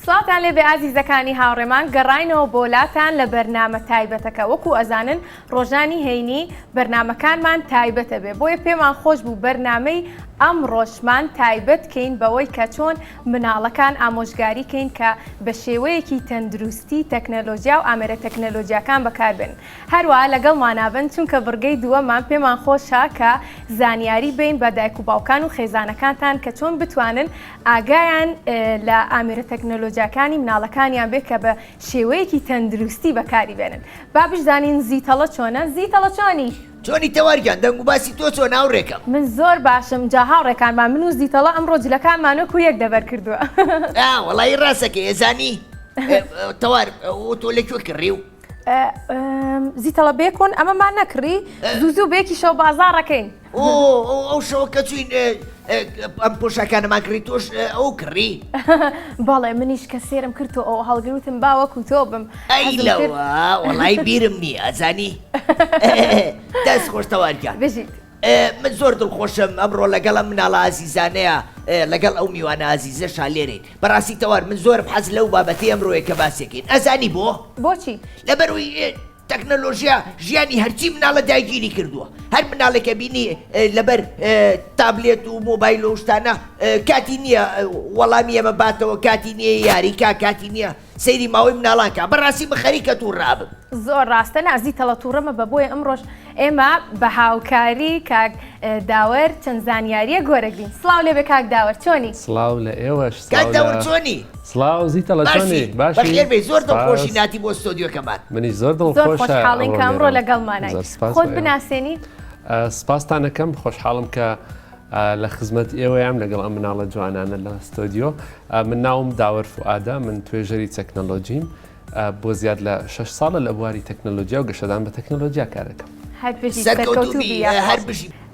سڵاتان لێبێ ئازیزەکانی هاوڕێمان گەڕاینەوە بۆلاتان لە بەرنامە تایبەتەکە وەکو ئەزانن ڕۆژانی هەینی بەرنامەکانمان تایبەتە بێ بۆیە پێمان خۆش بوو بەرنامەی ئەم ڕۆژمان تایبەت کەین بەوەی کە چۆن مناڵەکان ئامۆژگاری کەین کە بە شێوەیەکی تەندروستی تەکنەلۆژیا و ئامێرە تەکنەلۆژیاکان بەکاربن هەروە لەگەڵمانابن چونکە بڕگەی دووەمان پێمان خۆشە کە زانیاری بین بە دایک و باوکان و خێزانەکانتان کە چۆن بتوانن ئاگایان لە ئامێرە تەکنەلۆژیاکانی مناڵەکانیان بێت کە بە شێوەیەکی تەندروستی بەکاری بێنن با بشزانین زیتەڵە چۆنە زیتەڵە چۆنی؟ چۆنی تەوارگیان دەنگ و باسی تۆ چۆن هاوڕێکم من زۆر باشم جا هاوڕێکانمان من و زیتەڵە ئەمڕۆ جلەکانمانۆکو یەک دەبەر کردووە وەڵی ڕاستەکە ئێزانی تەوار تۆ لەکوێ کڕی و زیتەڵە بێکۆن ئەمەمان نەکڕی زوو بێکی شەو بازاڕەکەین ئەو شەوە کە چوین ئەم پۆشەکانەمان کڕی تۆش ئەو کڕی بەڵێ منیش کە سێرم کردو ئەو هەڵگرتم باوەکو تۆ بم ئەی لەوە وەڵی بیرم نییە ئەزانی دەست خۆش تەوارگیان بژیت من زۆر دڵخۆشم ئەمڕۆ لەگەڵ مناڵە ئازیزانەیە لەگەڵ ئەو میوانە ئازیزە شالێرین بەڕاستی تەوار من زۆرم حەز لەو بابەتی ئەمڕۆیە کە باسێکین ئەزانی بۆچی لەبەروی تەکنەلۆژیا ژیانی هەرچی مناڵە داگیری کردووە هەر مناڵێکە بینی لەبەر تابلێت و مۆبایل و شتانە کاتی نییە وەڵامی ئەمە باتەوە کاتی نییە یاریکا کاتی نییە سەیری ماوەی مناڵانکە بەڕاستی بە خەریکە توو ڕابم زۆر ڕاستە نازی تەڵە تووڕەمە بە بۆیە ئەمڕۆژ ئێمە بە هاوکاری کاک داوەر چەند زانیاریە گۆرەگرین سڵاو لێبێ کاک داوەر چۆنی؟ سڵاو لە ئێوەش کاک داوەر چۆنی؟ سڵاو زیتەڵە چۆنی بەخێر بێ زۆر دڵخۆشی ناتی بۆ ستۆدیۆکەمان منی زۆر زۆر خۆشحاڵین کە ئەمڕۆ لەگەڵمانای خۆت بناسێنی؟ سپاسان دەکەم خۆشحاڵم کە لە خزمەت ئێوەیەم لەگەڵ ئەم مناڵە جوانانە لە ستۆدیۆ من ناوم داوەر فوئادە من توێژەری تەکنەلۆژیم بۆ زیاد لە 6 ساڵە لە بواری تەکنەلۆژیا و گەشەدان بە تەکنەلۆژیا کارەکەم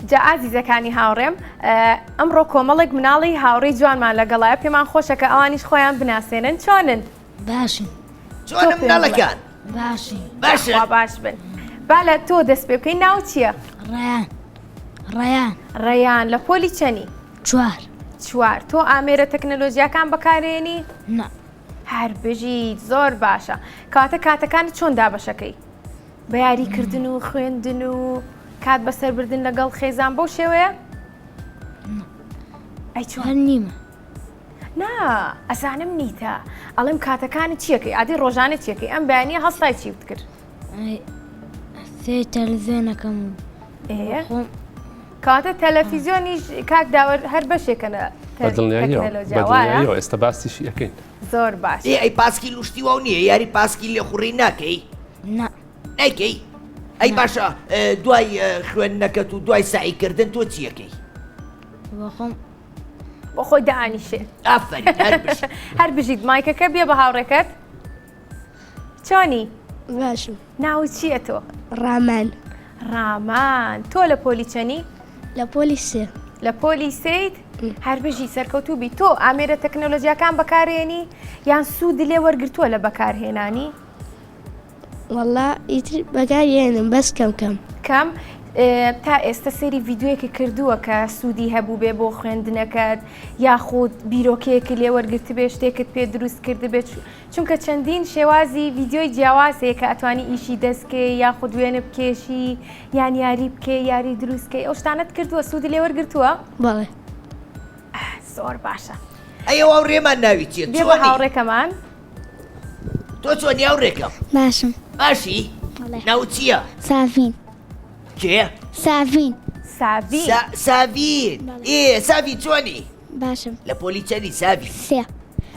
جا ئازیزەکانی هاوڕێم ئەمڕۆ کۆمەڵێک مناڵی هاوڕێی جوانمان لەگەڵایە پێمان خۆشە کە ئەوانیش خۆیان بناسێنن چۆنن؟ باشن چۆنە مناڵەکان؟ باشن باش بن با لە تۆ دەست پێ بکەین ناو چییە؟ ڕەیان لە پۆلی چەنی؟ چوار تۆ ئامێرە تەکنەلۆژیاکان بەکارێنی؟ هەر بژیت زۆر باشە کاتەکانی چۆن دابەشەکەی؟ بە یاریکردن و خوێندن و کات بەسەربردن لەگەڵ خێزان بەو شێوەیە؟ ئەی چۆن نیمە نا ئەزانم نیتە ئەڵێم کاتەکانی چیەکەی ئادی ڕۆژانە چیەکەی ئەم بەیانیە هەستای چی کرد؟ تەلەڤیزیۆنەکەم کاتە تەلەڤیزیۆنیش کاک داوەر هەر بەشێکەنە تەکنەلۆژیاوە ئێستا باسیشی ئەەکەین زۆر باش ئەی پاسکی لوشتیوە و نییە یاری پاسکی لێ خوڕی ناکەی؟ نایکەی؟ ئەی باشە دوای خوێندنەکەت و دوای سعیکردن تۆ چیەکەی؟ بۆ خۆی دانیشێ ئافرین هەر بژیت مایکەکە بێ بە هاوڕێکەت چۆنی؟ باشم ناو چییە تۆ؟ ڕامان تۆ لە پۆلی چەنی؟ لە پۆلی سێ لە پۆلی سێیت؟ هەر بژی سەرکەوتوبی تۆ ئامێرە تەکنەلۆژیاکان بەکارهێنی یان سوود لێ وەرگرتووە لە بەکارهێنانی؟ وەڵا ئیتر بەکارهێنم بەس کەم تا ئێستا سەری ڤیددیوەیەکی کردووە کە سوودی هەبوو بێ بۆ خوێندنەکەت یاخود بیرۆکەیەکی لێ وەرگرت بێ شتێکت پێ دروست کرد بێت چونکە چەندین شێوازی ڤیددیۆی جیاوازەیە کە ئەتوانی ئیشی دەستکەی یاخود وێنە بکێشی یان یاری بکەی یاری دروستکەی ئەو شتانت کردووە سوودی لێ وەرگرتووە؟ بەڵێ زۆر باشە ئەیەوە هاوڕێمان ناوی چیە؟ بێ بە هاوڕێکەمان تۆ چۆنی هاوڕێکەم؟ باشم باشی؟ ناو چییە؟ ساڤین کێ؟ ساڤین ساڤین چۆنی؟ باشم لە پۆلی چەنی ساڤین؟ سێ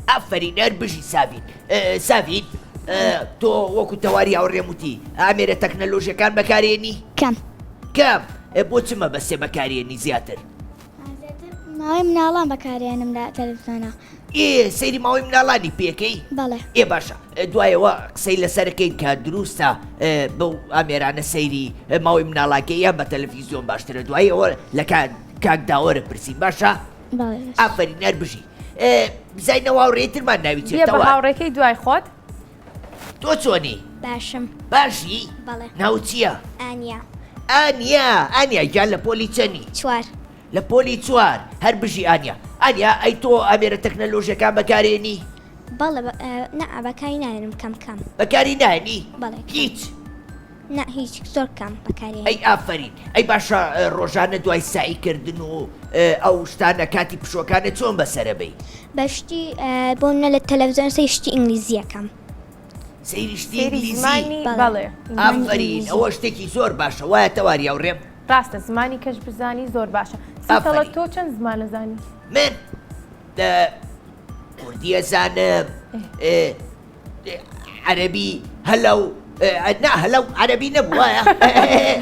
ئافرین هەر بژی ساڤین تۆ وەکو تەواری هاوڕێم وتی ئامێرە تەکنەلۆژیەکان بەکارێنی؟ کەم بۆ چمە بەسێ بەکارێنی زیاتر؟ ماوەی مناڵان بەکارێنم لە تەلەڤیزیۆنە سەیری ماوەی مناڵانی پێکەی؟ بەڵێ باشە دوایەوە قسەی لەسەرەکەی کە دروستە بەو ئامێرانە سەیری ماوەی مناڵاکەی یان بە تەلەڤیزیۆن باشترە دوایەوە لە کاک داوەرە پرسیین باشە؟ ئافرین هەر بژی بزاینەوە هاوڕێترمان ناوی چێتەوە بە هاوڕێکەی دوای خۆت؟ تۆ چۆنی؟ باشم باشی؟ ناو چییە؟ ئانیا گیان لە پۆلی چەنی؟ لە پۆلی چوار هەر بژی ئانیا ئەی تۆ ئامێرە تەکنەلۆژیەکان بەکارێنی؟ بەڵێ نە بەکاری نایەنم کەم کەم بەکاری نانی بەڵێ هیچ نە هیچ زۆر کەم بەکاری ئەی ئافرین ئەی باشە ڕۆژانە دوای ساییکردن و ئەو شتانە کاتی پشۆکانە چۆن بەسەرەبەی بەشتی بۆ نە لە تەلەڤیزیۆن سەیشتی ئینگلیزیەکەم سەیری شتی سێری ئینگلیزی زمانی بەڵێ. بەڵێ ئافرین ئەوە شتێکی زۆر باشە وایە تەواری هەوڕێم ڕاستە زمانی کەش بزانی زۆر باشە سیتەڵە تۆ چەند زمانە زانی من کوردی ئەزانم عەرەبی هەلەو نا هەلەو عەرەبی نەبووایە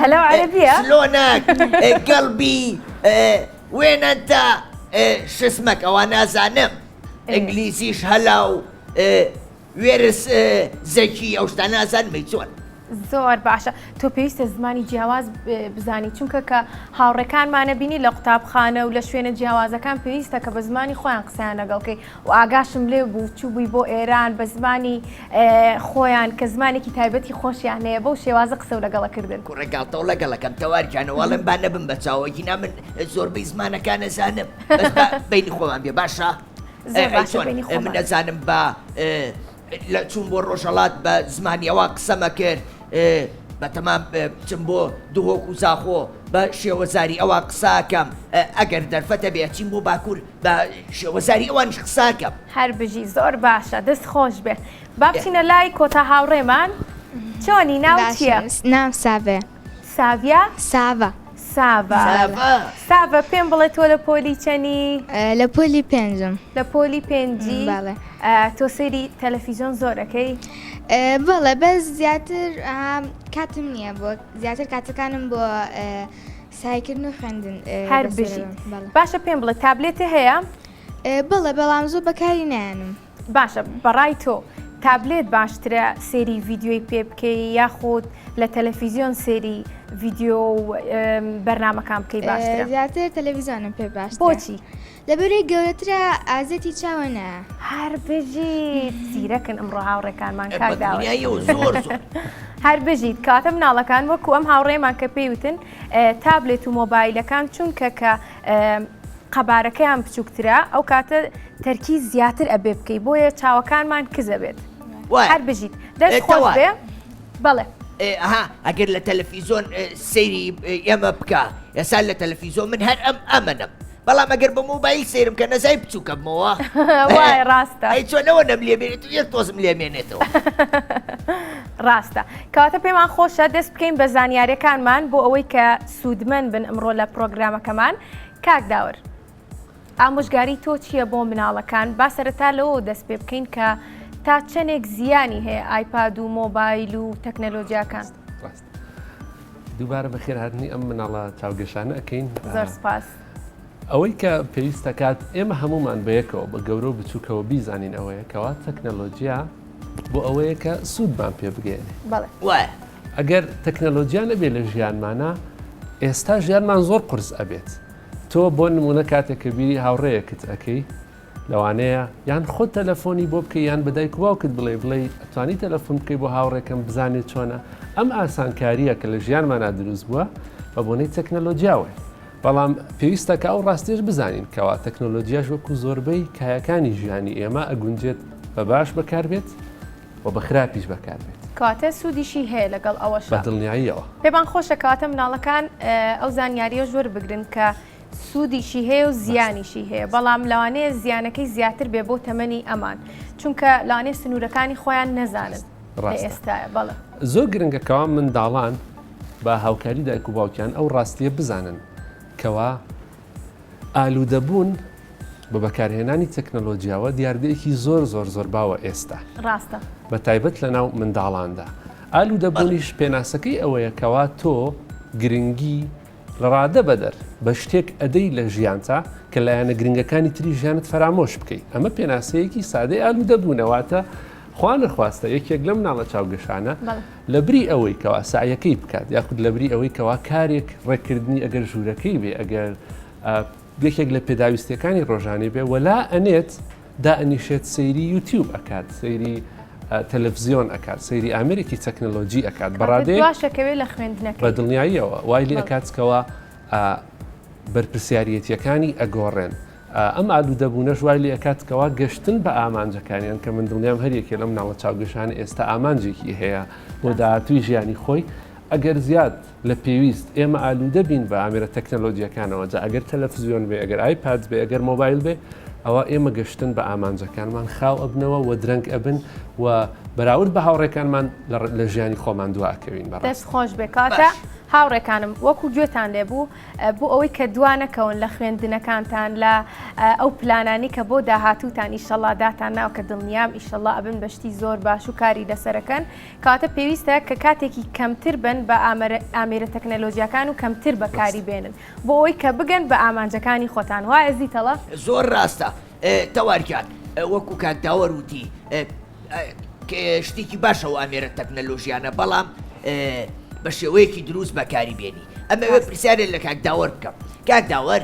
هەلەو عەرەبیە؟ سلۆنەک گەڵبی وێنەنتە شسمەک ئەوە نازانم ئینگلیزیش هەلاو وێرس زەکی ئەو شتە نازانمەی چۆن زۆر باشە تۆ پێویستە زمانی جیاواز بزانی چونکە کە هاوڕێکانمانە بینی لە قوتابخانە و لە شوێنە جیاوازەکان پێویستە کە بە زمانی خۆیان قسەیان لەگەڵکەی و ئاگاشم لێ بوو چوو بووی بۆ ئێران بە زمانی خۆیان کە زمانێکی تایبەتی خۆشیان هەیە بەو شێوازە قسە و لەگەڵەکردن کوڕێگاڵتەوە لەگەڵەکەم تەوارکیانەوەڵم با نەبم بە چاوەکینا من زۆربەی زمانەکان نەزانم بینی خۆمان بێ باشە من نەزانم بە لە چوون بۆ ڕۆژەڵات بە زمانیەوە قسەمە کرد بەتەمام بچم بۆ دوهۆک و زاخۆ بە شێوەزاری ئەوە قساکەم ئەگەر دەرفەتە بێچین بۆ باکوور بە شێوەزاری ئەوانش قساکەم هەر بژی زۆر باشە دەست خۆش بێ با بچینە لای کۆتا هاوڕێمان چۆنی ناو چییە؟ نام ساڤێ ساڤیا؟ ساڤە ساڤە ساڤە پێم بڵێ تۆ لە پۆلی چەنی؟ لە پۆلی پێنجم لە پۆلی پێنجی بەڵێ تۆ سەیری تەلەڤیزیۆن زۆرەکەی؟ بەڵێ بەس زیاتر کاتم نییە بۆ زیاتر کاتەکانم بۆ سایکردن و خوێندن هەر بژی باشە پێم بڵێ تابلێتە هەیە؟ بەڵێ بەڵام زۆر بەکاری نایەنم باشە بەڕای تۆ تابلێت باشترە سێری ڤیددیۆی پێ بکەی یاخود لە تەلەڤیزیۆن سێری ڤیددیۆ و بەرنامەکان بکەی باشترە زیاتر تەلەڤیزیۆنم پێ باش بۆچی؟ لەبەرەوەی گەورەترە ئازەتی چاوە نایە هەر بژیت زیرەکن ئەمڕۆ هاوڕێکانمان کارداوە زۆر هەر بژیت کاتە مناڵەکان وەکو ئەم هاوڕێمان کە پێیوتن تابلێت و مۆبایلەکان چونکە کە قەبارەکەیان بچووکترە ئەو کاتە تەرکی زیاتر ئەبێ بکەی بۆیە چاوەکانمان کزە بێت هەر بژیت دەست خۆش بێ بەڵێ ئەگەر لە تەلەڤیزۆن سەیری ئێمە بکە ئێستا لە تەلەڤیزۆن من هەر ئەمەنم بەڵام ئەگەر بە مۆبایل سێرم کە نەزای بچووکەمەوە وای ڕاستە ئەی چۆنەوە نەم لێبێنێت و یەک تۆزم لێمێنێتەوە ڕاستە کەواتە پێمان خۆشە دەست بکەین بە زانیاریەکانمان بۆ ئەوەی کە سوودمەند بن ئەمڕۆ لە پرۆگرامەکەمان کاک داور ئامۆژگاری تۆ چییە بۆ مناڵەکان با سەرەتا لەوە دەست پێ بکەین کە تا چەندێک زیانی هەیە ئایپاد و مۆبایل و تەکنەلۆجیاکان دووبارە بەخێر هاتنی ئەم مناڵە چاوگەشانە ئەەکەین زۆر سپاس ئەوەی کە پێویستە کات ئێمە هەمومان بەیەکەوە بە گەورە و بچووکەوە بیزانین ئەوەیە کەوا تەکنەلۆجیا بۆ ئەوەیە کە سوودمان پێ بگەێنێ ئەگەر تەکنەلۆجیا نەبێ لە ژیانمانە ئێستا ژیانمان زۆر قرس ئەبێت تۆ بۆ نمونە کاتێککە بیری هاوڕێیەکت ئەەکەی لەوانەیە یان خۆت تەلەفۆنی بۆ بکەی یان بەدایک باوکت بڵێ ئەتوانی تەلەفۆن بکەی بۆ هاوڕێکم بزانێت چۆنە ئەم ئاسانکاریە کە لە ژیانمانە دروست بووە بە بۆنەی تەکنەلۆجیاوە بەڵام پێویستە کە ئەو ڕاستێش بزانین کەوا تەکنۆلۆجیاش وەکو زۆربەی کایەکانی ژیانی ئێمە ئەگونجێت بە باش بەکاربێت و بە خراپیش بەکاربێت کاتە سوودیشی هەیە لەگەڵ ئەوەش بە دڵنیاییەوە پێمان خۆشە کاتە مناڵەکان ئەو زانیاریە زۆر بگرن کە سوودیشی هەیە و زیانیشی هەیە بەڵام لەوانەیە زیانەکەی زیاتر بێ بۆ تەمەنی ئەمان چونکە لەوانەیە سنوورەکانی خۆیان نەزانن ئێستاە بەڵێ زۆر گرنگەکەوا منداڵان بە هاوکاری دایک و باوکیان ئەو ڕاستیە بزانن کەوا ئالوودەبوون بە بەکارهێنانی تەکنەلۆجیاوە دیاردەیەکی زۆر باوە ئێستا ڕاستە بە تایبەت لە ناو منداڵاندا ئالوودەبوونیش پێناسەکەی ئەوەیە کەوا تۆ گرنگی لە ڕادە بەدەر بە شتێک ئەدەی لە ژیانتا کە لایەنە گرنگەکانی تری ژیانت فەرامۆش بکەیت ئەمە پێناسەیەکی سادەی ئالوودەبوونەوەتە خوا نەخواستە یەکێک لە مناڵە چاوگەشانە لە بری ئەوەی کەوا سایەکەی بکات یاخود لە بری ئەوەی کەوا کارێک ڕێکردنی ئەگەر ژوورەکەی بێ ئەگەر یەکێک لە پێداویستەکانی ڕۆژانەی بێ وەلا ئەنێت دائنیشێت سەیری یوتیوب ئەکات سەیری تەلەڤزیۆن ئەکات سەیری ئامریکی تەکنەلۆجی ئەکات بەڕادەیە باشەکەوێت لە خوێندنەکە بە دڵنیاییەوە وای لێ ئەکاتکەوە بەرپرسیارەتیەکانی ئەگۆڕێن ئەم ئالوودەبوونە ژوای لێ ئەکاتکەوە گەشتن بە ئامانجەکانیان کە من دڵنیام هەریەکێ لە مناڵە چاوگەشان ئێستا ئامانجێکی هەیە بۆ داهاتووی ژیانی خۆی ئەگەر زیاد لە پێویست ئێمە ئالوودە بین بە ئامێرە تەکنەلۆجیەکانەوە جا ئەگەر تەلەڤیزیۆن بێ ئەگەر ئایپاد بێ ئەگەر مۆبایل بێ ئەوە ئێمە گەشتن بە ئامانجەکانمان خاو ئەبنەوە و درەنگ ئەبن و بەراورد بە هاوڕێکانمان لە ژیانی خۆمان دواکەوین بەڕاستی. دەست خۆش بێ کاتە هاوڕێکانم وەکو گوێتان لێبوو بۆ ئەوەی کە دوانەکەون لە خوێندنەکانتان لە ئەو پلانانی کە بۆ داهاتووتان ئیشەڵا داتان ناو کە دڵنیام ئیشەڵا ئەبن بەشتی زۆر باش و کاری لەسەرەکەن کاتە پێویستە کە کاتێکی کەمتر بن بە ئامێرە تەکنەلۆژیەکان و کەمتر بەکاری بێنن بۆ ئەوەی کە بگەن بە ئامانجەکانی خۆتان وایە زیتەڵە زۆر ڕاستە تەوارکان وەکو کاکداوەر وتی شتێکی باشەوە ئامێرە تەکنەلۆژیانە بەڵام بە شێوەیەکی دروست بەکاری بێنی ئەمەوێ پرسیارێ لە کاکداوەر بکەم کاکداوەر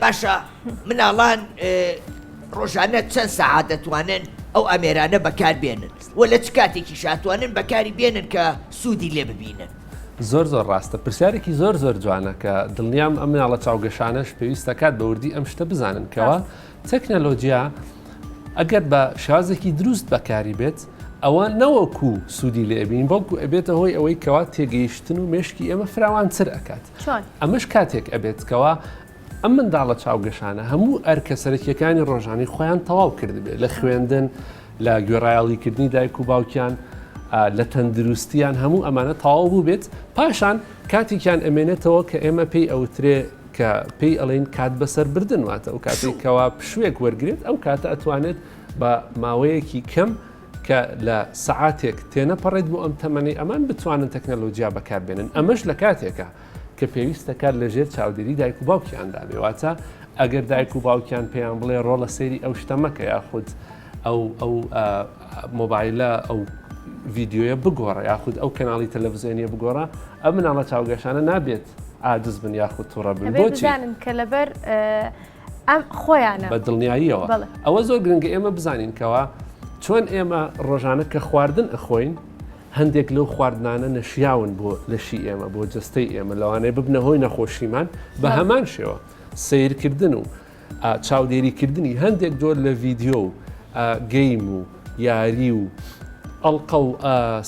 باشە مناڵان ڕۆژانە چەند سەعات دەتوانن ئەو ئامێرانە بەکار بێنن و لە چ کاتێکی شاتوانن بەکاری بێنن کە سوودی لێ ببینن زۆر ڕاستە پرسیارێکی زۆر جوانە کە دڵنیام ئەم مناڵە چاوگەشانەش پێویستە کات بە وردی ئەم شتە بزانن کەەوە تەکنەلۆجیا ئەگەر بە شازێکی دروست بەکاری بێت ئەوە نەوەکو سوودی لێبین بەڵکو ئەبێتە هۆی ئەوەی کەوا تێگەیشتن و مێشکی ئێمە فراوانتر ئەکات ئەمەش کاتێک ئەبێت کەوا ئەم منداڵە چاوگەشانە هەموو ئەرکە سەرەکیەکانی ڕۆژانی خۆیان تەواو کردبێت لە خوێندن لە گوێڕایەڵیکردنی دایک و باوکیان لە تەندروستیان هەموو ئەمانە تەواو بوو بێت پاشان کاتێکیان ئەمێنێتەوە کە ئێمە پێی ئەوترێ کە پێی ئەڵێن کات بەسەر بردن واتە ئەو کاتێکەوە پشوێک وەرگێت ئەو کاتە ئەتوانێت بە ماوەیەکی کەم کە لە سعاتێک تێنەپەڕێت بۆ ئەم تەمەنەی ئەمان بتوانن تەکنەلۆجیا بەکاربێنن ئەمەش لە کاتێکە کە پێویستە کار لەژێر چاودێری دایک و باوکیاندا بێواتە ئەگەر دایک و باوکیان پێیان بڵێ ڕۆڵە سەیری ئەو شتەمەکە یاخود ئەو مۆبایلە ئەو ڤیددیۆیە بگۆڕە یاخود ئەو کەناڵی تەلەڤیزیۆنیە بگۆڕە ئەم مناڵە چاوگەشانە نابێت ئاجز بن یاخود تووڕە بن بۆچی کە لەبەر ئەم خۆیانە بە دڵنیاییەوە ئەوە زۆر گرنگە ئێمە بزانین کەەوە چۆن ئێمە ڕۆژانە کە خواردن ئەخۆین هەندێک لەو خواردنانە نەشیاون بۆ لەشی ئێمە بۆ جستەی ئێمە لەوانەیە ببنە هۆی نەخۆشیمان بە هەمان شێوە سیرکردن و چاودێریکردنی هەندێک جۆر لە ڤیددیۆ و گەیم و یاری و ئەڵقە و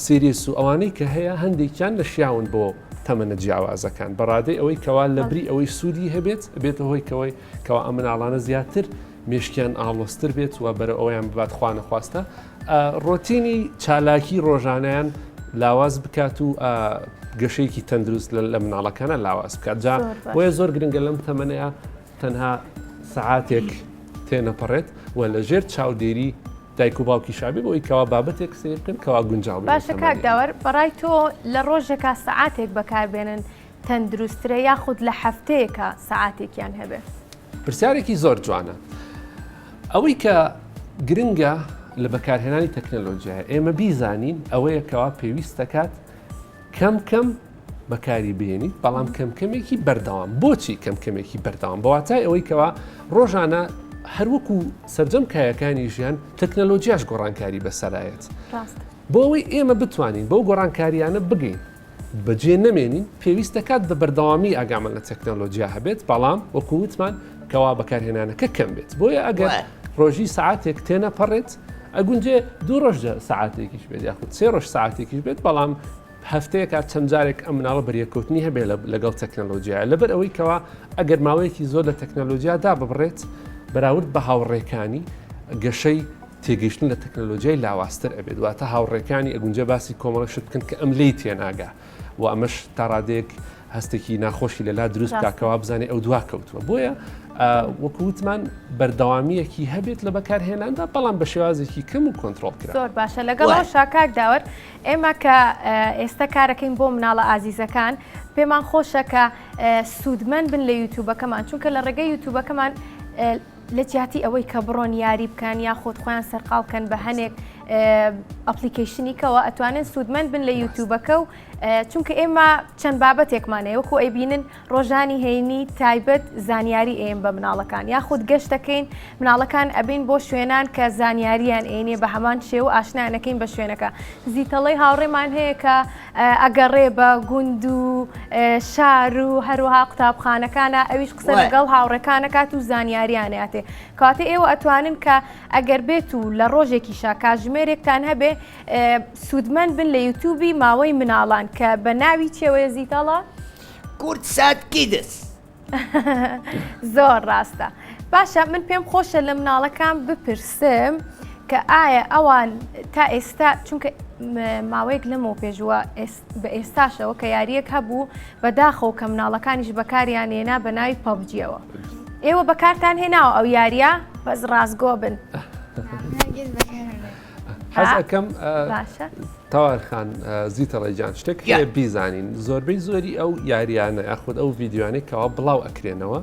سیریس و ئەوانەی کە هەیە هەندێکیان نەشیاون بۆ تەمەنە جیاوازەکان بەڕادەی ئەوەی کەوا لەبری ئەوەی سوودی هەبێت بێتە هۆی کەوەی کەوا ئەم مناڵانە زیاتر مێشکیان ئاڵۆستر بێت و بەرە ئەویان ببات خوا نەخواستە ڕۆتینی چالاکی ڕۆژانیان لاواز بکات و گەشەیەکی تەندروست لە مناڵەکانە لاواز بکات جا بۆیە زۆر گرنگە لەم تەمەنەیە تەنها سەعاتێک تێنەپەڕێت و لە ژێر چاودێری دایک و باوکی شابی بۆی کەوا بابەتێک سێکن کەوا گونجاو باشە کاکداوەر بەڕای تۆ لە ڕۆژێکا سەعاتێک بەکاربێنن تەندروسترە یاخود لە هەفتەیەکە سەعاتێکیان هەبێت پرسیارێکی زۆر جوانە ئەوەی کە گرنگە لە بەکارهێنانی تەکنەلۆجیایە ئێمە بیزانین ئەوەیە کەوا پێویست دەکات کەم بەکاری بێنیت بەڵام کەمکەمێکی بەردەوام بۆچی کەمکەمێکی بەردەوام بەواتای ئەوەی کەوا ڕۆژانە هەروەکو سەرجەم کایەکانی ژیان تەکنەلۆجیاش گۆڕانکاری بەسەرایەت بۆ ئەوەی ئێمە بتوانین بەو گۆڕانکاریانە بگەین بەجێ نەمێنین پێویست دەکات بە بەردەوامی ئاگامان لە تەکنەلۆجیا هەبێت بەڵام وەکووتمان کەوا بەکارهێنانەکە کەم بێت بۆیە ئەگەر ڕۆژی ساعاتێک تێنەپەڕێت ئەگونجێ دوو ڕۆژ ساعاتێکیش بێت یاخود سێ ڕۆژ ساعاتێکیش بێت بەڵام هەفتەیەکات چەند جارێک ئەم مناڵە بەریەکەوتنی هەبێت لەگەڵ تەکنەلۆجیای لەبەر ئەوەی کەوا ئەگەر ماوەیەکی زۆر لە تەکنەلۆجیادا ببڕێت بەراورد بە هاوڕێکانی گەشەی تێگەیشتن لە تەکنەلۆجیای لاوااستر ئەبێت واتە هاوڕێکانی ئەگونجە باسی کۆمەڵەشت بکەن کە ئەم لی تێناگا و ئەمەش تا ڕادەیەک هەستێکی ناخۆشی لەلا دروست کاکەوا بزانێ ئەو دوا کەوتووە بۆیە وەکووتمان بەردەوامیەکی هەبێت لە بەکارهێناندا بەڵام بە شێوازێکی کەم و کۆنتترۆل کرا زۆر باشە لەگەڵ شاکاک داوەر ئێمە کە ئێستا کارەکەین بۆ مناڵە ئازیزەکان پێمان خۆشە کە سوودمەند بن لە یوتیوبەکەمان چونکە لە ڕێگەی یوتیوبەکەمان لە جیاتی ئەوەی کە بڕۆن یاری بکەن یا خۆت خۆیان سەرقاڵکەن بە هەنێک ئەپلیکیشنیکەوە ئەتوانن سوودمەند بن لە یوتیوبەکە و چونکە ئێمە چەند بابەتێکمانەیە وەکو ئەیبینن ڕۆژانی هەینی تایبەت زانیاری ئێم بە مناڵەکان یاخود گەشت دەکەین مناڵەکان ئەبین بۆ شوێنان کە زانیاریان ئێنێ بە هەمان شێوە ئاشنانەکەین بە شوێنەکە زیتەڵی هاوڕێمان هەیە کە ئەگەڕێ بە گوند و شار و هەروەها قوتابخانەکانە ئەویش قسە لەگەڵ هاوڕێکانەکات و زانیاریانەیە دەکاتێ کاتێ ئێوە ئەتوانن کە ئەگەر بێت و لە ڕۆژێکیشا کاژمێرێکتان هەبێ سوودمەند بن لە یوتیوبی ماوەی مناڵان کە بە ناوی چێوەیە زیتەڵە؟ کورد سات کیدس زۆر ڕاستە. باشە من پێم خۆشە لە مناڵەکان بپرسم کە ئایا ئەوان تا ئێستا چونکە ماوەیەک لەمەوە پێشوە بە ئێستاشەوە کە یاریەک هەبوو بەداخەوە کە مناڵەکانیش بەکاریان هێنا بە ناوی پەبجیەوە. ئێوە بەکارتان هێناوە ئەو یاریە بەس ڕاستگۆ بن. حەز ئەەکەم باشە تاوارخان زیتەڵی جان شتێک هەیە بیزانین زۆربەی زۆری ئەو یاریانە یاخود ئەو ڤیددیوانەی کەوا بڵاو ئەکرێنەوە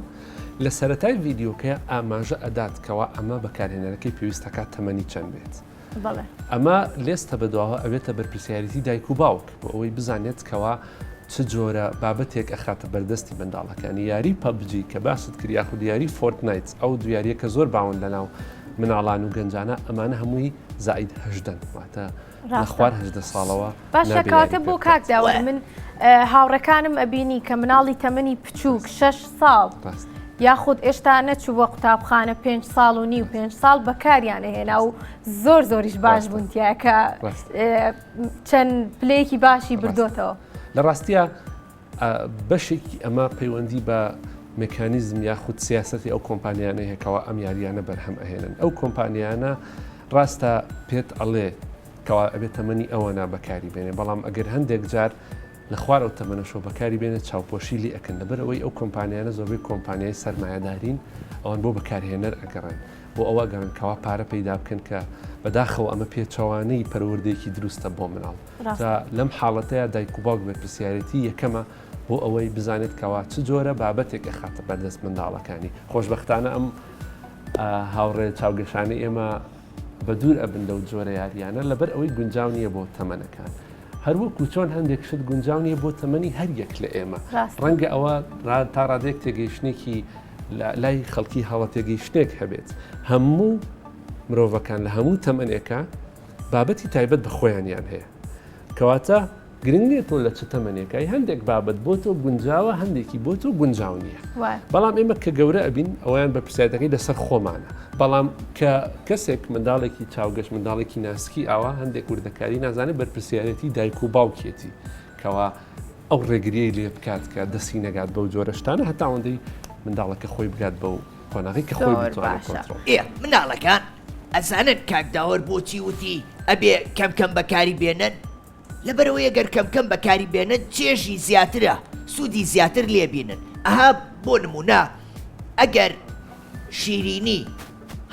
لە سەرەتای ڤیددیۆکەیە ئاماژە ئەداتکەوە ئەمە بەکارهێنەرەکەی پێویستەکە تەمەنی چەند بێت. ئەمە لێستە بەدواوە ئەوێتە بەرپرسیارەتی دایک و باوک بۆ ئەوەی بزانێت کەوا چ جۆرە بابەتێک ئەخاتە بەردەستی منداڵەکانی یاری پەبجی کە باست کرد یاخود یاری فۆرتنایت ئەو دویاریە کە زۆر باون لەناو مناڵان و گەنجانە ئەمانە هەمووی زائید هەژدەن واتە لە خوار هەژدە ساڵەوە. باشە کاتە بۆ کاکداوە من هاوڕەکانم ئەبینی کە مناڵی تەمەنی بچووک 6 ساڵ یاخود ئێشتا نەچووە قوتابخانە 5 ساڵ و نی و 5 ساڵ بەکاریانە هێنا و زۆریش باش بوونتیە کە چەند پلەیەکی باشی بردۆتەوە. لە ڕاستیە بەشێکی ئەمە پەیوەندی بە مکانیزم یاخود سیاسەتی ئەو کۆمپانیانە هێکەوە ئەم یاریانە بەرهەم ئەهێنن. ئەو کۆمپانیانە ڕاستە پێت ئەڵێ کەوا ئەبێت تەمەنی ئەوەنا بەکاری بێنێ بەڵام ئەگەر هەندێک جار لە خوارەوە تەمەنەشەوە بەکاری بێنێت چاوپۆشی لی ئەکەن لەبەرەوەی ئەو کۆمپانیانە زۆربەی کۆمپانیای سەرمایهدارین ئەوان بۆ بەکارهێنەر ئەگەڕێن بۆ ئەوە گەڕن کەوا پارە پەیدا بکەن کە بەداخەوە ئەمە پێچەوانەی پەروەردەیەکی دروستە بۆ مناڵ لەم حاڵەتەیە دایک و باوک بەرپرسیارەتی یەکەمە بۆ ئەوەی بزانێت کەوا چ جۆرە بابەتێک ئەخاتە بەردەست منداڵەکانی. خۆشبەختانە ئەم هاوڕێ چاوگەشانەی ئێمە بە دوور ئەبن لەو جۆرە یاریانە لەبەر ئەوەی گونجاو نییە بۆ تەمەنەکان. هەروەکو چۆن هەندێک شت گونجاو نییە بۆ تەمەنی هەر یەک لە ئێمە ڕەنگە ئەوە تا ڕادێک تێگەیشتێکی لای خەڵکی هەڵە تێگەیشتێک هەبێت. هەموو مرۆڤەکان لە هەموو تەمەنێکە بابەتی تایبەت بە خۆیانیان هەیە کەواتە گرنگ نێتەوە لە چ تەمەنێکای هەندێک بابەت بۆ تۆ گونجاوە هەندێکی بۆ تۆ گونجاو نییە. بەڵام ئێمە کە گەورە ئەبین ئەویان بە پرسیارەکەی لەسەر خۆمانە بەڵام کە کەسێک منداڵێکی چاوگەشت منداڵێکی ناسکی ئاوا هەندێک وردەکاری نازانێت بەرپرسیارەتی دایک و باوکێتی کەوا ئەو ڕێگریەی لێ بکات کە دەستی نەگات بەو جۆرەشتانە هەتا ئەوەندەی منداڵەکە خۆی بگات بەو کۆناغی کە خۆی بتوانێت کۆنتڕۆڵ. مناڵەکان ئەزانن کاکداوەر بۆچی وتی ئەبێ کەم بەکاری بێنن لەبەرەوەی ئەگەر کەم بەکاری بێنن چێژی زیاترە سوودی زیاتر لێبینن. ئەها بۆ نمونە ئەگەر شیرینی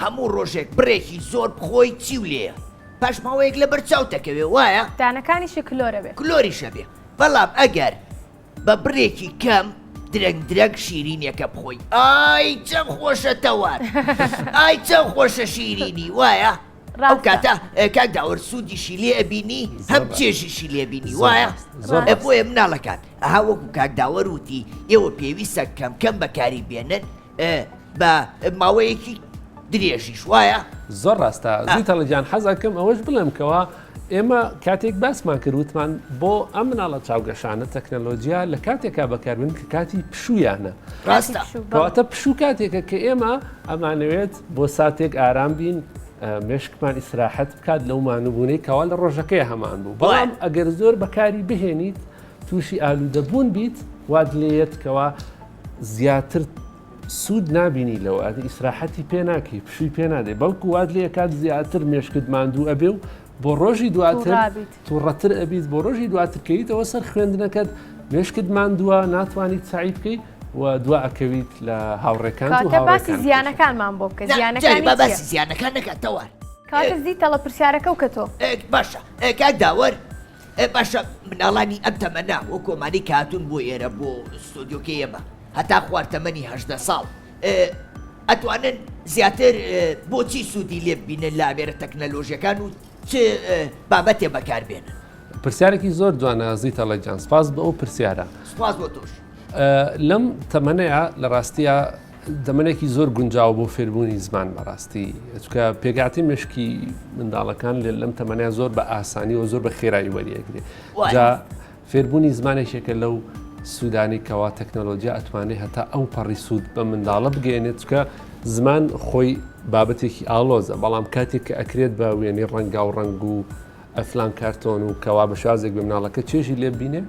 هەموو ڕۆژێک بڕێکی زۆر بخۆی چیو لێە پاش ماوەیەک لە بەرچاو دەکەوێ وایە دانەکانیشی کلۆرە بێ کلۆریشە بێ بەڵام ئەگەر بە بڕێکی کەم درەنگ شیرینیەکە بخۆی ئای چەند خۆشە تەوار ئای چەند خۆشە شیرینی وایە ئەو کاتە کاکداوەر سوودیشی لێ ئەبینی هەم چێژیشی لێبینی وایە بۆیە مناڵەکان ئەها وەکو کاکداوەر وتی ئێوە پێویستە کەم بەکاری بێنن بە ماوەیەکی درێژیش وایە زۆر ڕاستە زیتەڵە گیان حەزەکەم ئەوەش بڵێم کەوا ئێمە کاتێک باسمان کردوتمان بۆ ئەم مناڵە چاوگەشانە تەکنەلۆجیا لە کاتێکا بەکاربن کە کاتی پشویانە ڕاستە کەواتە پشوو کاتێکە کە ئێمە ئەمانەوێت بۆ ساتێک ئارام بین مێشکمان ئیسراحەت بکات لەو مانوبوونەی کەوا لە ڕۆژەکەی هەمان بوو بەڵام ئەگەر زۆر بەکاری بهێنیت تووشی ئالوودەبوون بیت واد لێت کەوا زیاتر سوود نبینی لەوە ئیسراحەتی پێ ناکەی پشووی پێ نادێ بەڵکو واد لێ کات زیاتر مێشکت ماندوو ئەبێ و بۆ ڕۆژی دواتر تووڕەتر ئەبیت بۆ ڕۆژی دواترکەیتەوە سەر خوێندنەکەت مێشکت ماندووە ناتوانیت سعی بکەیت و دوا ئەکەویت لە هاوڕێکان باسی زیانەکانمان بۆ بکە باسی زیانەکان نەکاتەوە کاتە زیتەڵە پرسیارەکە و کە تۆ باشە کاکداوەر باشە مناڵانی ئەم تەمەنا وە کۆمانی کاتون بۆ ئێرە بۆ ستۆدیۆکەی ئێمە هەتا خواردتەمەنی 18 ساڵ ئەتوانن زیاتر بۆچی سوودی لێ ببینن لە ئامێرە تەکنەلۆژیەکان و چ بابەتێ بەکاربێنن. پرسیارێکی زۆر جوانە زیتەڵە گیان سپاس بە ئەو پرسیارە. سپاس بۆ تۆش. لەم تەمەنەیە لە ڕاستیە دەمەنێکی زۆر گونجاو بۆ فێربوونی زمان بەڕاستی چکە پێگاتی مشکی منداڵەکان لەم تەمەنەیە زۆر بە ئاسانی و زۆر بە خێرایی وەریەگرێ جا فێربوونی زمانێکێکە لەو سوودانی کەوا تەکنەلۆجیا ئەتوانێت هەتا ئەو پەڕی سوود بە منداڵە بگەێنێت چکە زمان خۆی بابەتێکی ئاڵۆزە بەڵام کاتێک کە ئەکرێت بە وێنەی ڕەنگا و ڕنگ و ئەفلان کارتۆن و کەوا بە شازێک بە مناڵەکە چێژی لێ بینێ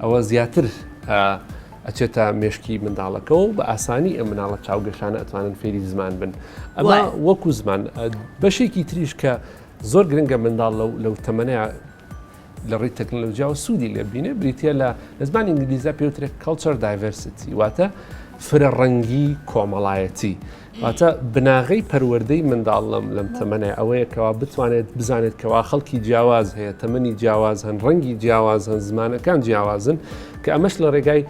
ئەوە زیاتر ئەچێتە مێشکی منداڵەکە و بە ئاسانی ئەم مناڵە چاوگەشانە ئەتوانن فێری زمان بن ئەمە وەکو زمان بەشێکی تریش کە زۆر گرنگە منداڵ لەو تەمەنەیە لە ڕێی تەکنۆلۆژیا و سوودی لێ بینێ بریتە لە زمانی ئینگلیزە پێوترێت کەڵچەر دایڤەرسیتی واتە فرە ڕەنگی کۆمەڵایەتی واتە بناغەی پەروەردەی منداڵ لەم تەمەنە ئەوەیە کەوا بتوانێت بزانێت کەوا خەڵکی جیاواز هەیە تەمەنی جیاواز هەن ڕەنگی جیاواز هەن زمانەکان جیاوازن کە ئەمەش لە ڕێگای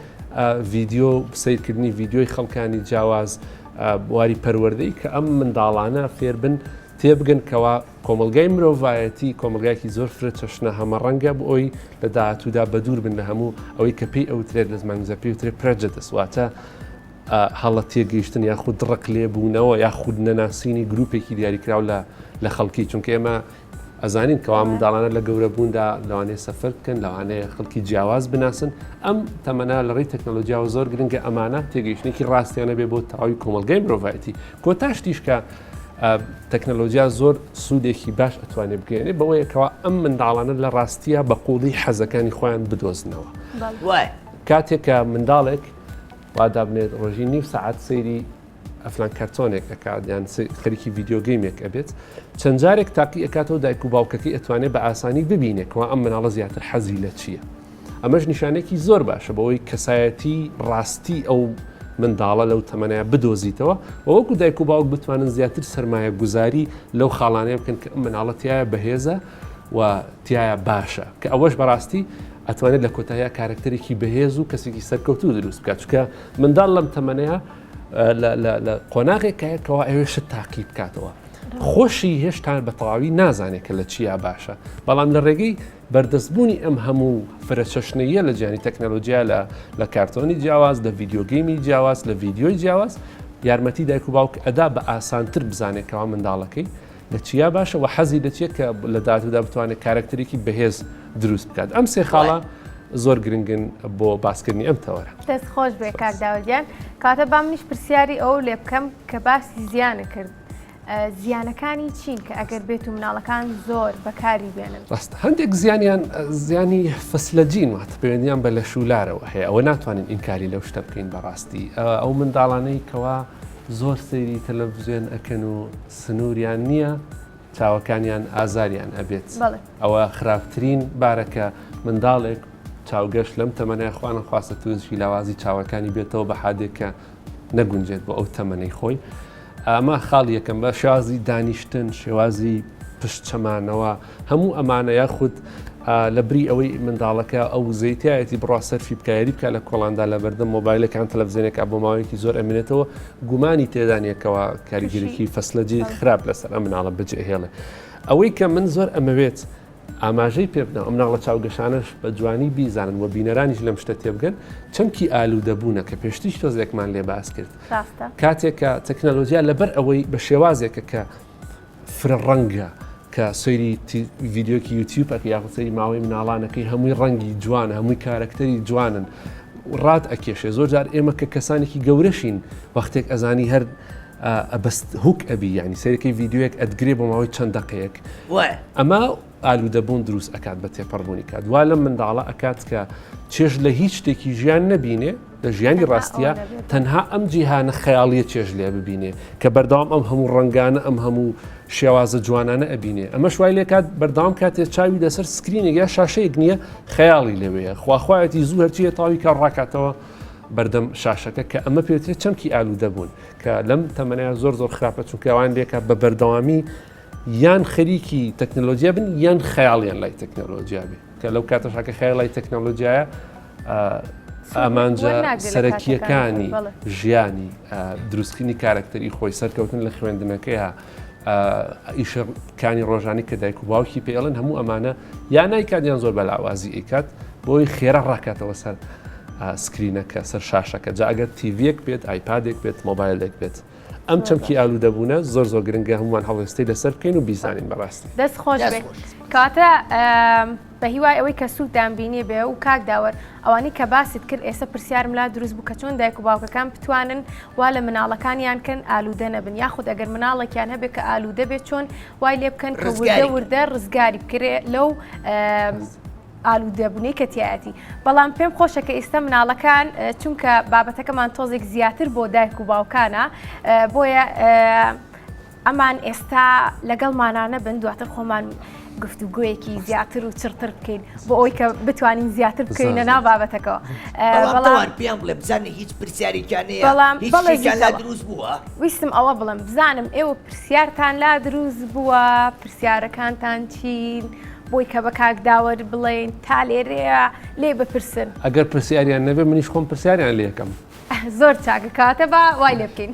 ڤیددیۆ سیرکردنی ڤیددیۆی خەڵکانی جیاواز بواری پەروەردەی کە ئەم منداڵانە فێربن تێبگەن کەوا کۆمەلگای مرۆڤایەتی کۆمەلگایکی زۆر فرە چەشنە هەمە ڕەنگە بۆ ئەوی لە داهاتوودا بەدوور بن لە هەموو ئەوەی کە پێی ئەوترێت لە زمانگوزە پێوترێت پرەجەدەس واتە هەڵە تێگەیشتن یاخود ڕق لێبوونەوە یاخود نەناسینی گروپێکی دیاریکراو لە خەڵکی چونکە ئێمە ئەزانین کەوا منداڵانە لە گەورەبووندا لەوانەیە سەفەر بکەن لەوانەیە خەڵکی جیاواز بناسن ئەم تەمەنە لە ڕێی تەکنۆلۆژیاوە زۆر گرنگە ئەمانە تێگەیشتێکی ڕاستیانە بێ بۆ تەواوی کۆمەلگای مرۆڤایەتی کۆتاشتیش کە تەکنۆلۆژیا زۆر سوودێکی باش ئەتوانێت بگەێنێ بەوەیە کەوا ئەم منداڵانە لە ڕاستیە بە قوڵی حەزەکانی خۆیان بدۆزنەوە کاتێک کە منداڵێک وادا بنێت ڕۆژی نیو سەعات سەیری ئەفلان کارتۆنێک ئەکات یان خەریکی ڤیددیۆ گەیمێک ئەبێت چەند جارێک تاقی ئەکاتەوە دایک و باوکەکەی ئەتوانێت بە ئاسانی ببینێکەوە ئەم مناڵە زیاتر حەزی لە چییە ئەمەش نیشانێکی زۆر باشە بەوەی کەسایەتی ڕاستی ئەو منداڵە لەو تەمەنایە بدۆزیتەوە وەکو دایک و باوک بتوانن زیاتر سەرمایە گوزاری لەو خاڵانەیە بکەن کە ئەم مناڵە تایە بەهێزە و تایە باشە کە ئەوەش بەڕاستی ئەتوانێت لە کۆتاییە کارکتەرێکی بەهێز و کەسێکی سەرکەوتوو دروست بکات چکە منداڵ لەم تەمەنەیە لە قۆناغێکایەکەوە ئەوێشت تاقی بکاتەوە خۆشی هێشتا بە تەواوی نازانێت کە لە چیا باشە بەڵام لە ڕێگەی بەردەستبوونی ئەم هەموو فرەچەشنەیە لە جیانی تەکنۆلۆژیا لە کارتۆنی جیاواز لە ڤیددیۆگەیمی جیاواز لە ڤیددیۆی جیاواز یارمەتی دایک و باوک ئەدا بە ئاسانتر بزانێتەوە منداڵەکەی لە چیا باشە و حەزی دەچێت کە لە داهاتوودا بتوانێت کارکتەرێکی بەهێز دروست بکات ئەم سێ خاڵە زۆر گرنگن بۆ باسکردنی ئەم تەوەرە دەست خۆش بێ کارداوەدیان کاتە بام منیش پرسیاری ئەو لێ بکەم کە باسی زیانە کرد زیانەکانی چین کە ئەگەر بێت و مناڵەکان زۆر بەکاری بێنن ڕاست هەندێک زیانی فەسلەجین واتە پەیوەندیان بە لە شولارەوە هەیە ئەوە ناتوانین ئینکاری لەو شتە بکەین بەڕاستی ئەو منداڵانەی کەوا زۆر سەیری تەلەڤیزیۆن ئەکەن و سنووریان نییە چاوەکانیان ئازاریان ئەبێت ئەوە خراپترین بارەکە منداڵێک چاوگەشت لەم تەمەنای خوانە خواستە تووشی لاوازی چاوەکانی بێتەوە بە حادێکە نەگونجێت بۆ ئەو تەمەنەی خۆی ئەمە خاڵ یەکەم بە شازی دانیشتن شێوازی پشت چەمانەوە هەموو ئەمانە یاخود لە بری ئەوەی منداڵەکە ئەو زەیتایەتی بڕوا سەرفی بکایری بکە لە کۆڵاندا لە بەردەم مۆبایلەکان تەلەڤیزیۆنێک بۆ ماوەیەکی زۆر ئەمێنێتەوە گومانی تێدانیەکەوە کاریگەرێکی فەسلەجی خراپ لەسەر ئەم مناڵە بجێهێڵێ ئەوەی کە من زۆر ئەمەوێت ئاماژەی پێ بدەم ئەم مناڵە چاوگەشانش بە جوانی بیزانن و بینەرانیش لەم شتە تێبگەن چەمکی ئالوودەبوونە کە پێشتیش تۆزێکمان لێ باس کرد کاتێک کە تەکنۆلۆژیا لەبەر ئەوەی بە شێوازێکە کە فرە ڕەنگە کە سەیری ڤیددیۆکی یوتیوبەکە یاخود سەیری ماوەی مناڵانەکەی هەمووی ڕەنگی جوانە هەمووی کارکتەری جوانن ڕات ئەکێشێ زۆر جار ئێمە کە کەسانێکی گەورەشین وەختێک ئەزانی هەر ئەبەست هوک ئەبی ینی سەرەکەی ڤیددیۆیەک ئەدگرێ بۆ ماوەی چەند دقەیەک ئەمە ئالوودەبوون دروست ئەکات بە تێپەڕبوونی کات وا لەم منداڵە ئەکات کە چێژ لە هیچ شتێکی ژیان نەبینێ لە ژیانی ڕاستیە تەنها ئەم جیهانە خەیاڵیە چێژ لێ ببینێ کە بەردەوام ئەم هەموو ڕنگانە ئەم هەموو شێوازە جوانانە ئەبینێ ئەمە شوای لێ کات بەردەوام کاتێ چاوی لەسەر سکرینێک یا شاشەیەک نییە خەیاڵی لەوەیە خواخوایەتی زوو هەرچیە تاوی کە ڕاکاتەوە بەردەم شاشەکە کە ئەمە پێوترێت چەمکی ئالوودەبوون کە لەم تەمەنای زۆر خراپە چونکە ئەوان لێکە بە بەردەوامی یان خەریکی تەکنۆلۆژیا بن یان خەیاڵیان لای تەکنۆلۆژیا بێ کە لەو کاتەشاکە خەیاڵی تەکنۆلۆژیایە ئەمانجا سەرەکیەکانی ژیانی دروستکردنی کارکتەری خۆی سەرکەوتن لە خوێندنەکەیە ئیشەکانی ڕۆژانی کە دایک و باوکی پێڵن هەموو ئەمانە یان نایکاتیان زۆر بەلاوازی ئیکات بۆی خێرا ڕاکاتەوە سەر سکرینەکە سەر شاشەکە جا ئەگەر تیڤیەک بێت ئایپادێک بێت مۆبایلێک بێت ئەم چەمکی ئالوودەبوونە زۆر گرنگە هەمومان هەڵوێستی لەسەر بکەین و بیزانین بەڕاستی. دەست خۆش بێت کاتە بە هیوای ئەوەی کە سووددان بینێ بێ و کاک داوەر ئەوانەی کە باست کرد ئێستا پرسیارم لا دروست بوو کە چۆن دایک و باوکەکان بتوانن وا لە مناڵەکانیان کەن ئالوودە نەبن یاخود ئەگەر مناڵێکیان هەبێت کە ئالوودە بێت چۆن وای لێ بکەن کە وردە ڕزگاری بکرێ لەو ئالوودەبوونەی کە تایەتی بەڵام پێم خۆشە کە ئێستا مناڵەکان چونکە بابەتەکەمان تۆزێک زیاتر بۆ دایک و باوکانە بۆیە ئەمان ئێستا لەگەڵمانانە بن دواتر خۆمان گفتوگویەکی زیاتر و چرتر بکەین بۆ ئەوی کە بتوانین زیاتر بکەینە ناو بابەتەکەەوە بەڵام پیان بڵێ بزانێ هیچ پرسیارێکیانەیە هیچ دروست بووە ویستم ئەوە بڵم بزانم ئێوە پرسیارتان لا دروست بووە پرسیارەکانتان چین بۆی کە بە کاک داوەر بڵێن تا لێرەیە لێ بپرسن ئەگەر پرسیاریان نەبێ منیش خۆم پرسیاریان لێ یەکەم زۆر چاکە کاتە بە وای لێ بکەین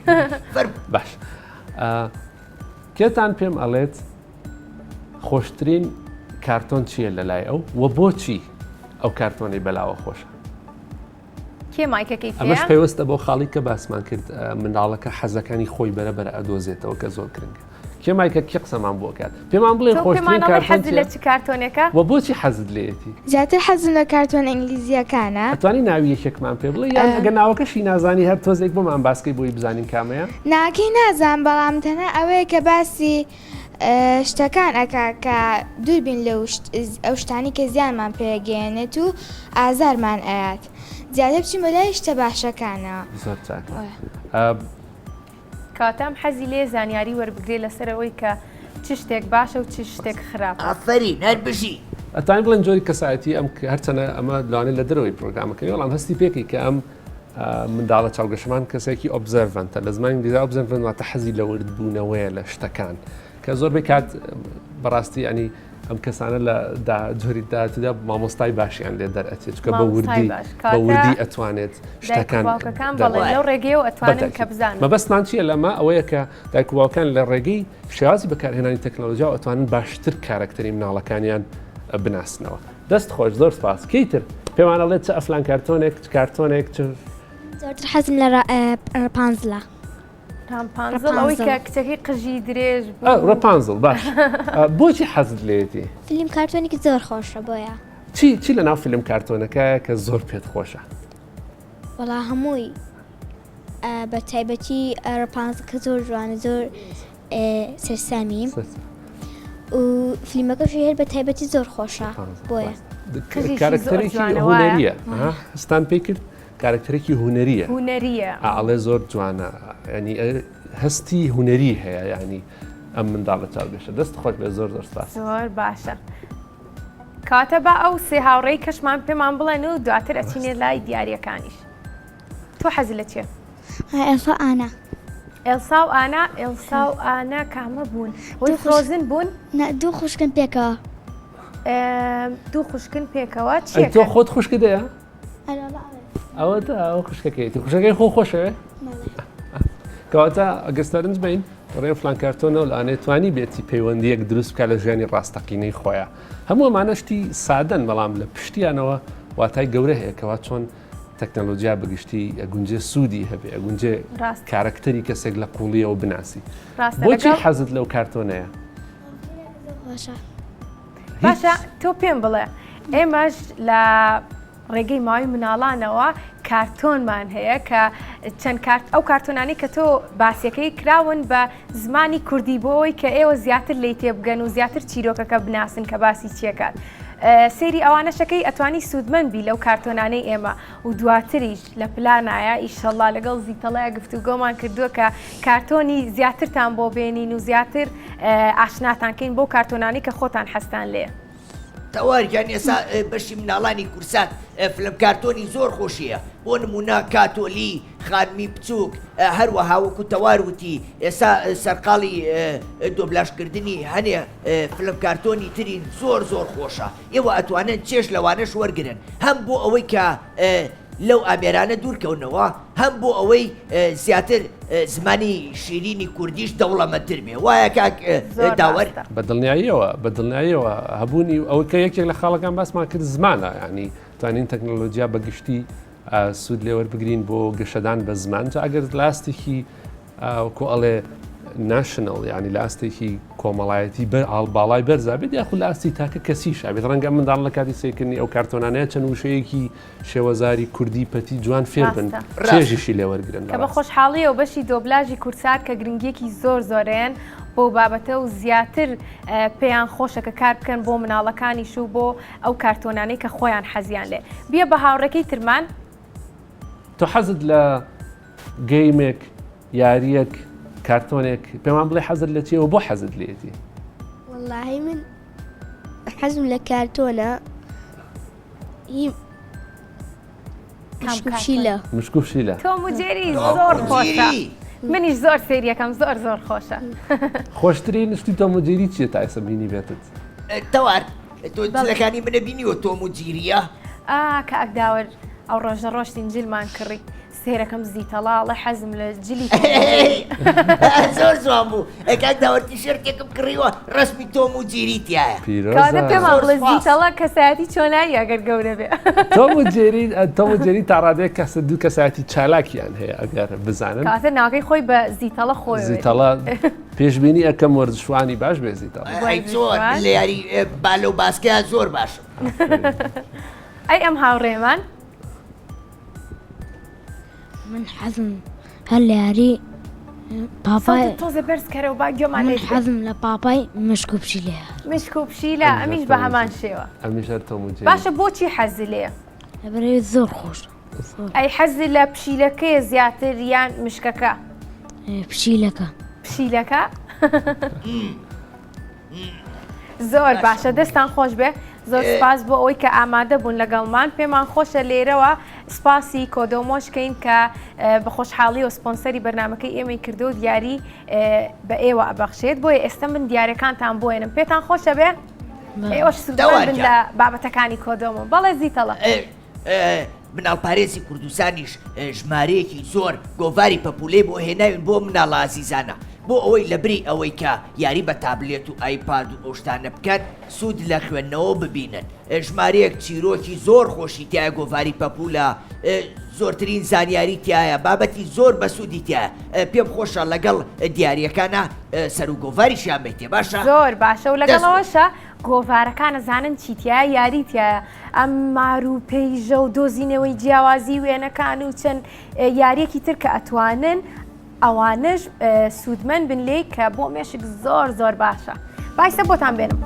باش کێتان پێم ئەڵێت خۆشترین کارتۆن چییە لەلای ئەو و بۆچی ئەو کارتۆنەی بەلاوە خۆشە کێ مایکەکەی ئەمەش پێوەستە بۆ خاڵی کە باسمان کرد منداڵەکە حەزەکانی خۆی بەرەبەر ئەدۆزێتەوە کە زۆر گرنگە کێمایکە کێ قسەمان بۆ کات پێمان بڵێ خۆشترین کارتۆن لە چ کارتۆنێکە و بۆچی حەزت لێتی زیاتر حەزم لە کارتۆن ئینگلیزیەکانە ئەتوانی ناوی یەکێکمان پێ بڵێ یان ئەگەر ناوەکەشی نازانی هەر تۆزێک بۆمان باسکەی بۆی بزانین کامەیە ناکەی نازان بەڵام تەنە ئەوەیە کە باسی شتەکان ئەکا کە دووربین لە ئەو شتانی کە زیانمان پێگەێنێت و ئازارمان ئاات زیاتر بچین بە لای شتە باشەکانەوە زۆر چاکە کاتام حەزی لێ زانیاری وەربگرێ لەسەرەوەی کە چ شتێک باشە و چ شتێک خراپ ئافرین هەر بژی ئەتان بڵێن جۆری کەسایەتی ئەم هەرچەنە ئەمە لەوانێت لە دەرەوەی پرۆگرامەکەی وەڵام هەستی پێکی کە ئەم منداڵە چاوگەشەمان کەسێکی ئۆبزەرڤەنتە لە زمانی دیزا ئۆبزەرڤەنت واتە حەزی لە وردبوونەوەیە لە شتەکان کە زۆربەی کات بەڕاستی ینی ئەم کەسانە لە جۆری داهاتوودا مامۆستای باشیان لێ دەرئەچێت چکە بە وردی ئەتوانێت شتەکان لەو ڕێگەی و ئەتوانن کە بزانن مەبەستمان چییە لەمە ئەوەیە کە دایک و باوکان لە ڕێگەی شێوازی بەکارهێنانی تەکنۆلۆژیا و ئەتوانن باشتر کارکتەری مناڵەکانیان بناسنەوە دەست خۆش زۆر سپاس کەیتر پێمان ئەڵێت چ ئەفلان کارتۆنێک زۆرتر حەزم لە ڕەپانزڵە پانزڵ ئەوەی کە کچەکەی قژی درێژ ڕەپانزڵ باش بۆچی حەزت لێتی فیلم کارتۆنێکی زۆر خۆشە بۆیە چی لە ناو فیلم کارتۆنەکە کە زۆر پێت خۆشە وەڵا هەمووی بە تایبەتی ڕەپانزڵ کە زۆر جوانە زۆر سەرسامی و فیلمەکەشی هەر بە تایبەتی زۆر خۆشە بۆیە کارکتەرێکی هونەریە هەستان پێ کرد کارکتەرێکی هونەریە ئاڵێ زۆر جوانە ینی هەستی هونەری هەیە ینی ئەم منداڵە چاوگەشە دەست خۆش بێ زۆر سپاس زۆر باشە کاتە بە ئەو سێ هاوڕێی کەشمان پێمان بڵێن و دواتر ئەچینێ لای دیارەکانیش تۆ حەزی لە چێ؟ ئێلسا ئانا ئێلسا و ئانا کامە بوون وی فرۆزن بوون؟ دوو خوشکن پێکەوە دوو خوشکن پێکەوە تۆ خۆت خوشکە دەیە؟ ئەوە ئەو خوشکەکەیتی خوشەکەی خۆشەوێ؟ کەواتە ئەگەستەرنج بین ڕێ فلان کارتۆنە و لەوانێتوانی بێتی پەیوەندیەک دروست بکە لە ژیانی ڕاستەقینەی خۆیە هەموو ئەمانەشتی سادەن بەڵام لە پشتیانەوە واتای گەورە هەیە کەوا چۆن تەکنەلۆژیا بەگشتی ئەگونجێ سوودی هەبێ ئەگونجێ کارکتەری کەسێک لە قوڵیەوە بناسی بۆچی حەزت لەو کارتۆنەیە؟ باشە تۆ پێم بڵێ ئێمەش لە ڕێگەی ماوەی مناڵانەوە کارتۆنمان هەیە کە چەند ئەو کارتۆنانی کە تۆ باسیەکەی کراون بە زمانی کوردی بۆەوەی کە ئێوە زیاتر لی تێبگەن و زیاتر چیرۆکەکە بناسن کە باسی چیەکات سێری ئەوانەشەکەی ئەتوانی سوودمەندبی لەو کارتۆنانەی ئێمە و دواتریش لە پلانایە ئیشەڵا لەگەڵ زیتەڵەیە گفتوگۆمان کردووە کە کارتۆنی زیاترتان بۆ بێنین و زیاتر ئاشناتانکەین بۆ کارتۆنانی کە خۆتان حەستان لێ تەواریان ئێسا بەشی مناڵانی کورسات فلم کارتۆنی زۆر خۆشیە بۆ نمونە کاتۆلی خانمی بچووک هەروەها وەکو تەواروتی ئێستا سەرقاڵی دۆبلاشکردنی هەنێ فلم کارتۆنی ترین زۆر خۆشە ئێوە ئەتوانن چێش لەوانەش وەرگرن هەم بۆ ئەوەی کە لەو ئامێرانە دوورکەونەوە هەم بۆ ئەوەی زیاتر زمانی شیرینی کوردیش دەوڵەمەندتر بێ وایە کاک داوەر بەدڵنیاییەوە هەبوونی ئەوەی کە یەکێک لە خاڵەکان باسمان کرد زمانە ینی توانین تەکنۆلۆژیا بەگشتی سوود لێوەربگرین بۆ گەشەدان بە زمان جا ئەگەر لاستێکی وەکو ئەڵێ ناشنل یعنی لە ئاستێکی کۆمەڵایەتی باڵای بەرزابێت یاخود لە ئاستی تاکە کەسیش ئەبێت ڕەنگە منداڵ لە کاتی سێکردنی ئەو کارتۆنانەیە چەند وشەیەکی شێوەزاری کوردی پەتی جوان فێر بن چێژیشی لێوەرگرن کە بە خۆشحاڵی و بەشی دۆبلاژی کورسار کە گرنگیەکی زۆرێن بۆ بابەتە و زیاتر پێیان خۆشە کە کار بکەن بۆ مناڵەکانیش و بۆ ئەو کارتۆنانەی کە خۆیان حەزیان لێ بیە بە هاوڕێکەی ترمان تۆ حەزت لە گەیمێک یاریەک کارتۆنێک پێمان بڵێ حەزت لە چیەوە بۆ حەزت لێتی واللهی من حەزم لە کارتۆنە مشکوشیلە تۆم و جێری زۆر خۆشە منیش زۆر سریەکەم زۆر خۆشە خۆشترین شتی تۆم و جێری چیە تا ئێستا بینی بێتت تەوار تۆ جلەکانی منە بینیوە تۆم و جیریە کە ئەکداوەر ئەو ڕۆژە ڕۆشتین جلمان کڕی سێرەکەم زیتەڵاڵە حەزم لە جلی زۆر جوان بوو ئەکات داوەتی شێرتێکم کڕیوە ڕسمی تۆم و جیری تایە کاتە پێمان بڵێ زیتەڵە کەسایەتی چۆنایی ئەگەر گەورە بێ تۆم و جێری تا ڕادەیە کەسە دوو کەسایەتی چالاکیان هەیە ئەگەر بزانن کاتە ناوکەی خۆی بە زیتەڵە خۆی زیتەڵە پێشبینی ئەەکەم وەرزشوانی باش بێ زیتەڵە زۆر لە یاری بالە و باسکەیان زۆر باشم ئەی ئەم هاوڕێمان من حەزم هەر لە یاری پاپای تۆزە بەرز کەرە و با گوێمان من حەزم لە پاپای مشک و پشیلەیە مشک و پشیلە ئەمیش بە هەمان شێوە ئەمیش هەر تۆم و جێری باشە بۆچی حەزی لێ لەبەرەوەی زۆر خۆش ئەی حەزی لە پشیلەکەی زیاتر یان مشکەکە پشیلەکە زۆر باشە دەستان خۆش بێ زۆر سپاس بۆ ئەوەی کە ئامادە بوون لەگەڵمان پێمان خۆشە لێرەوە سپاسی کۆدۆمۆشکەین کە بە خۆشحاڵی و سپۆنسەری بەرنمەکەی ئێمەی کردو و دیاری بە ئێوە ئەبەخشێت بۆیە ئێستا من دیارەکانتان بۆێنم پێتان خۆشە بێ ئێوەش سوودمەند بن لە بابەتەکانی کۆدۆمۆ بەڵێ زیتەڵە مناڵپارێزی کوردستانیش ژمارەیەکی زۆر گۆڤاری پەپولەی بۆ هێناوین بۆ مناڵە ئازیزانە بۆ ئەوەی لەبری ئەوەی کە یاری بە تابلێت و ئایپاد و ئەو شتانە بکات سوود لە خوێندنەوە ببینن ژمارەیەک چیرۆکی زۆر خۆشی تایە گۆڤاری پەپولە زۆرترین زانیاری تایە بابەتی زۆر بە سوودی تایە پێم خۆشە لەگەڵ دیاریەکانە سەر و گۆڤاریشیان بێتێ باشە زۆر باشە و لەگەڵەوەشە گۆڤارەکانە زانن چیتیایە یاریتیایە ئەم مار و پەیژە و دۆزینەوەی جیاوازی وێنەکان و چەند یاریەکی تر کە ئەتوانن ئەوانش سوودمەند بن لێ کە بۆ مێشک زۆر باشە باشە بۆتان بێنم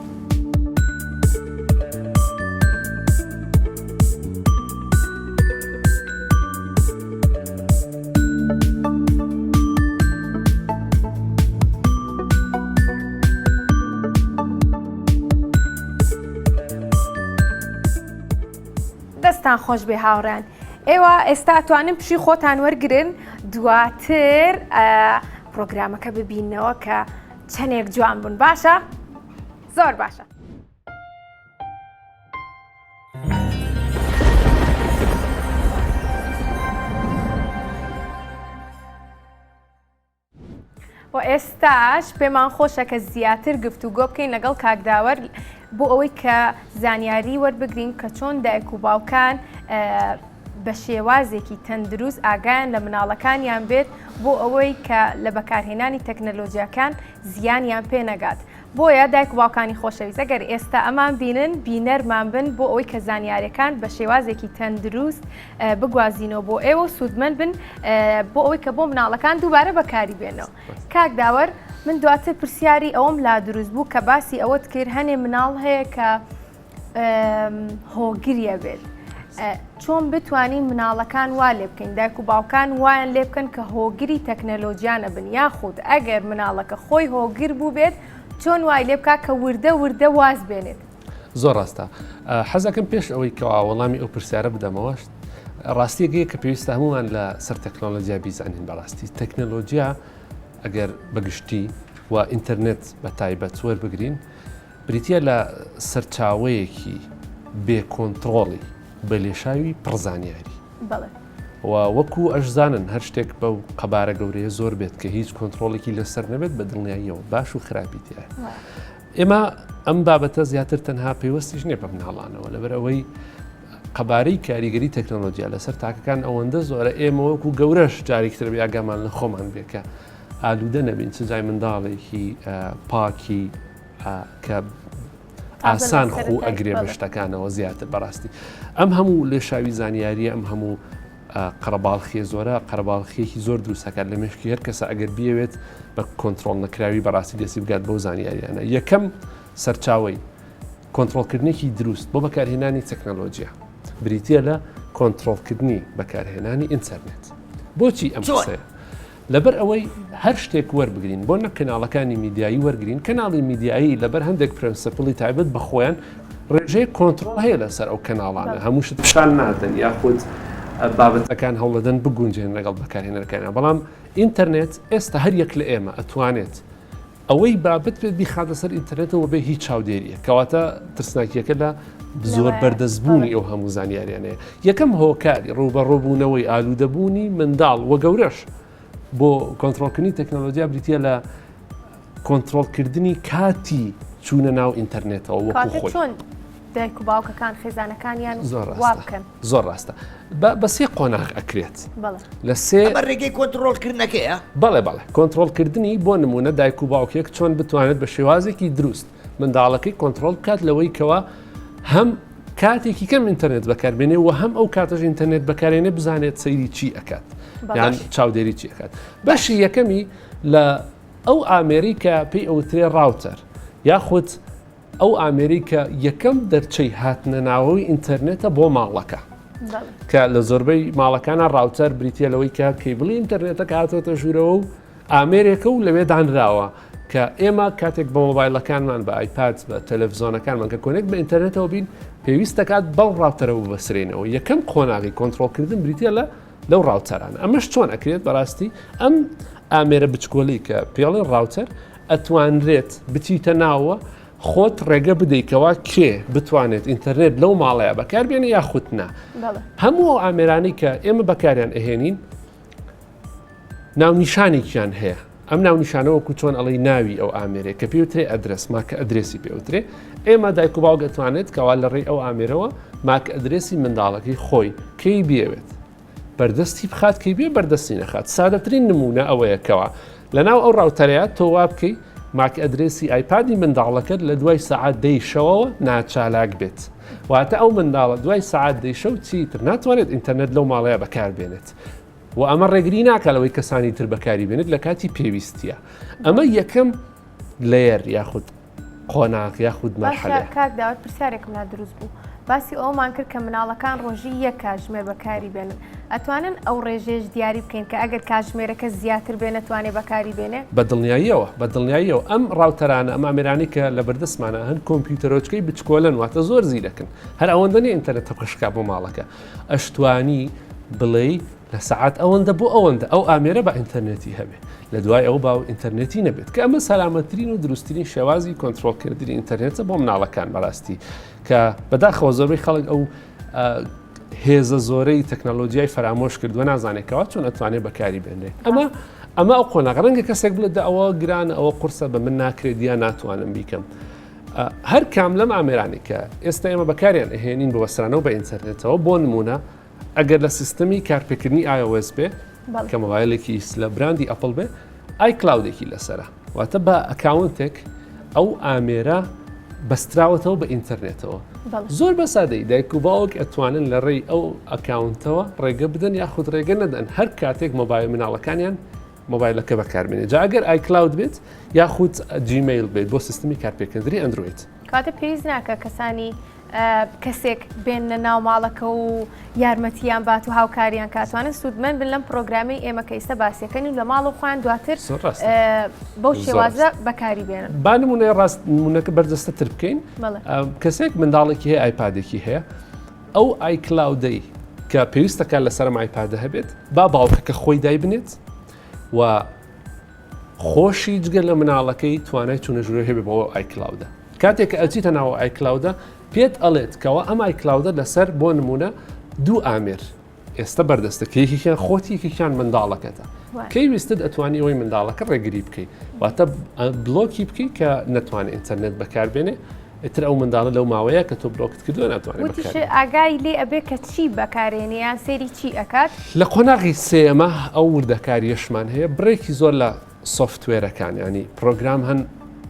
دەستان خۆش بێ هاوڕێن ئێوە ئێستا ئەتوانن پشی خۆتان وەرگرن دواتر پرۆگرامەکە ببینەوە کە چەندێک جوان بوون باشە؟ زۆر باشە. و ئێستاش پێمان خۆشە کە زیاتر گفتوگۆ بکەین لەگەڵ کاکداوەر بۆ ئەوەی کە زانیاری وەربگرین کە چۆن دایک و باوکان بە شێوازێکی تەندروست ئاگایان لە مناڵەکانیان بێت بۆ ئەوەی کە لە بەکارهێنانی تەکنەلۆژیاکان زیانیان پێ نەگات. بۆیە دایک و باوکانی خۆشەویست ئەگەر ئێستا ئەمان بینن بینەرمان بن بۆ ئەوەی کە زانیاریەکان بە شێوازێکی تەندروست بگوازینەوە بۆ ئێوە سوودمەند بن بۆ ئەوەی کە بۆ مناڵەکان دووبارە بەکاری بێنەوە. کاک داوەر من دواتر پرسیاری ئەوەم لا دروست بوو کە باسی ئەوەت کرد هەنێ مناڵ هەیە کە هۆگریە بێت. چۆن بتوانین مناڵەکان وا لێ بکەین دایک و باوکان وایان لێ بکەن کە هۆگری تەکنەلۆژیانە بن یاخود ئەگەر مناڵەکە خۆی هۆگر بوو بێت چۆن وای لێ بکات کە وردە واز بێنێت. زۆر ڕاستە حەزەکەم پێش ئەوەی کەوا وەڵامی ئەو پرسیارە بدەمەوەش ڕاستیەکەیە کە پێویستە هەمومان لە سەر تەکنۆلۆژیا بیزانین بەڕاستی تەکنەلۆژیا ئەگەر بەگشتی و ئینتەرنێت بە تایبەت وەربگرین بریتە لە سەرچاوەیەکی بێ کۆنتڕۆڵی بە لێشاوی پڕزانیاری و وەکو ئەشزانن هەر شتێک بەو قەبارە گەورەیە زۆر بێت کە هیچ کۆنتڕۆڵێکی لەسەر نەبێت بە دڵنیاییەوە باش و خراپی تایە. ئێمە ئەم بابەتە زیاتر تەنها پێوەستیش نییە بە مناڵانەوە لەبەر ئەوەی قەبارەی کاریگەری تەکنۆلۆژیا لەسەر تاکەکان ئەوەندە زۆرە ئێمە وەکو گەورەش جارێکتر بێ ئاگامان لە خۆمان بێکە ئالوودە نەبین چ جای منداڵێکی پاکی کە ئاسان خۆ ئەگرێ بە شتەکانەوە زیاتر بەڕاستی ئەم هەموو لێشاوی زانیاریە ئەم هەموو قەرەباڵخیە زۆرە قەرەباڵخیەکی زۆر دروستەکات لە مشکی هەر کەسە ئەگەر بیەوێت بە کۆنتترۆل نەکراوی بەڕاستی دەستی بگات بەو زانیاریانە یەکەم سەرچاوی کۆنتترۆلکردنێکی دروست بۆ بەکارهێنانی تەکنەلۆجیە بریتە لە کۆنتترۆلکردنی بەکارهێنانی ئینتەرنێت بۆچی ئەم قسەیە لەبەر ئەوەی هەر شتێک وەربگرین بۆ نە کەناڵەکانی میدیایی وەرگرین کەناڵی میدیایی لەبەر هەندێک پرەنسپڵی تایبەت بە خۆیان ڕێژەیە کۆنتترۆل هەیە لەسەر ئەو کەناڵانە هەموو شت پیشان نادەن یاخود بابەتەکان هەوڵەدەن بگونجێن لەگەڵ بەکارهێنەرەکانیان بەڵام ئینتەرنێت ئێستا هەر یەک لە ئێمە ئەتوانێت ئەوەی بابەت پێت بیخاتە سەر ئینتەرنێتەوە بێ هیچ چاودێریە کەواتە ترسناکیەکە لە زۆر بەردەستبوونی ئەو هەموو زانیاریانەیە یەکەم هۆکاری ڕوبەڕۆبوونەوەی ئالوودەبوونی منداڵ وە گەورەش بۆ کۆنتترۆلکردنی تەکنۆلۆژیا بریتە لە کۆنتترۆلکردنی کاتی چوونە ناو ئینتەرنێتەوە وەکو خۆی چۆن دایک و باوکەکان خێزانەکانیان بکەن زۆر ڕاستە بە سێ قۆناغ ئەکرێت لە ئەمە ڕێگەی کۆنتترۆلکردنەکەیە بەڵێ کۆنتترۆلکردنی بۆ نمونە دایک و باوکێک چۆن بتوانێت بە شێوازێکی دروست منداڵەکەی کۆنتترۆل بکات لەوەی کەوە هەم کاتێکی کەم ئینتەرنێت بەکاربێنێ و هەم ئەو کاتەش ئینتەرنێت بەکارێنێ بزانێت سەیری چی ئەکات یان چاودێری چی ئەکات بەشی یەکەمی لە ئەو ئامێریکا پێی ئەوترێ ڕاوتەر یاخود ئەو ئامریکا یەکەم دەرچەی هاتنە ناوەوەی ئینتەرنێتە بۆ ماڵەکە کە لە زۆربەی ماڵەکانە ڕاوتەر بریتە لەوەی کە کەیبڵی ئینتەرنێتە کاتۆتە ژوورەوە و ئامێرێکە و لەوێ دانراوە کە ئێمە کاتێک بە مۆبایلەکانمان بە ئایپاد بە تەلەڤیزۆنەکانمان کە کۆنێک بە ئینتەرنێتەوە بین پێویست دەکات بەڵ ڕاوتەرەوە بەسرێنەوە یەکەم قۆناغی کۆنتترۆلکردن بریتە لەو ڕاوتەران ئەمەش چۆن ئەکرێت بەڕاستی ئەم ئامێرە بچکۆلی کە پێڵێن ڕاوتەر ئەتوانرێت بچیتە ناوە خۆت ڕێگە بدەیتەوە کێ بتوانێت ئینتەرنێت لەو ماڵەیە بەکاربێنە یاخودنا هەموو ئامێرانی کە ئێمە بەکاریان ئەهێنین ناونیشانێکیان هەیە ئەم ناونیشانەوەکو چۆن ئەڵی ناوی ئەو ئامێرێ کە پێوترێ ئەدرس ماکە ئەدرێسی پێوترێ ئێمە دایک و باوک دەتوانێت کەوا لە ڕێی ئەو ئامێرەوە ماکە ئەدرێسی منداڵەکەی خۆی کەی بێوێت بەردەستی بخات کەی بێ بەردەستی نەخات سادەترین نمونە ئەوەیەکەوە لەناو ئەو ڕاوتەرەیە تۆ وا بکەی ماکە ئەدرێسی ئایپادی منداڵەکەت لە دوای سەعات دەیشەوەەوە ناچالاک بێت واتە ئەو منداڵە دوای سەعات دەیشە و چیتر ناتوانێت ئینتەرنێت لەو ماڵەیە بەکاربێنێت و ئەمە ڕێگری ناکەلەوەی کەسانی تر بەکاری بێنێت لە کاتی پێویستیە ئەمە یەکەم لێر یاخود قۆناغ یاخود مەرحەلە کاک داوت پرسیارێکم لا دروست بوو باسی ئەومان کرد کە مناڵەکان ڕۆژی یەک کاتژمێر بەکاری بێنن ئەتوانن ئەو ڕێژێش دیاری بکەین کە ئەگەر کاتژمێرەکە زیاتر بێنێت توانێ بەکاری بێنێ بەدڵنیاییەوە ئەم ڕاوتەرانە ئەم ئامێرانی کە لە بەردەستمانە هەند کۆمپیوتەرۆچکەی بچکۆلن واتە زۆر زیرەکن هەر ئەوەندەنی ئینتەرنێت تەقشکا بۆ ماڵەکە ئەشتوانی بڵێ لە سەعات ئەوەندە بۆ ئەوەندە ئەو ئامێرە بە ئینتەرنێتی هەبێ لە دوای ئەو باو ئینتەرنێتی نەبێت کە ئەمە سەلامەترین و دروستترین شێوازی کۆنتترۆلکردنی ئینتەرنێتە بۆ مناڵەکان بەڕاستی کە بەداخەوە زۆربەی خەڵک ئەو هێزە زۆرەی تەکنەلۆجیای فەرامۆش کردووە نازانێتەوە چۆن ئەتوانێت بەکاری بێنێ ئەمە ئەو قۆناغ ڕەنگە کەسێک بڵێت ئەوە گرانە ئەوە قورسە بە من ناکرێت یا ناتوانم بیکەم هەر کام لەم ئامێرانی کە ئێستا ئێمە بەکاریان ئەهێنین بە وەسرانەوە بە ئینتەرنێتەوە بۆ نمونە ئەگەر لە سیستەمی کارپێکردنی iOS بێ کە مۆبایلێکی لە براندی ئەپڵ بێ iCloudێکی لەسرە واتە بە ئەکاونتێک ئەو ئامێرە بەستراوەتەوە بە ئینتەرنێتەوە زۆر بەسادەی دایک و باوک ئەتوانن لە ڕێی ئەو ئەکاونتەوە ڕێگە بدەن یاخود ڕێگە نەدەن هەر کاتێک مۆبایل مناڵەکانیان مۆبایلەکە بەکاربێنێ جا ئەگەر iCloud بێت یاخود جیمیل بێت بۆ سیستمی کارپێکردنی ئەندروید کاتە پێویست ناکە کەسانی کەسێک بێنە ناو ماڵەکە و یارمەتیان بات و هاوکاریان کاتوانن سوودمەند بن لەم پرۆگرامی ئێمە کە ئێستا باسیەکەنی لە ماڵ و خۆیان دواتر بەو شێوازە بەکاری بێنن با نمونەی ڕاست نمونەکە بەردەستەتر بکەین کەسێک منداڵێکی هەیە ئایپادێکی هەیە ئەو iCloudەی کە پێویستەکان لەسەرم ئایپادە هەبێت با باوکەکە خۆی دای بنێت و خۆشی جگەر لە مناڵەکەی توانای چوونە ژوورە هەبێ بەوە iCloudە کاتێک کە ئەچیتە ناوە iCloudە پێت ئەڵێت کەەوە ئەم iCloudە لەسەر بۆ نمونە دوو ئامێر ئێستا بەردەستە کە یەکێکیان خۆتی یەکێکیان منداڵەکەتە کەی ویستت ئەتوانی ئەوەی منداڵەکە ڕێگری بکەیت واتە بلۆکی بکەیت کە نەتوانێت ئینتەرنێت بەکاربێنێ ئتر ئەو منداڵە لەو ماوەیە کە تۆ بلۆکت کردووە ناتوانێت ئاگای لێ ئەبێ کە چی بەکارێنیان سێری چی ئەکات لە قۆناغی سێمە ئەو وردەکاریەشمان هەیە بڕێکی زۆر لە سۆفتوێرەکان ینی پرۆگرام هەن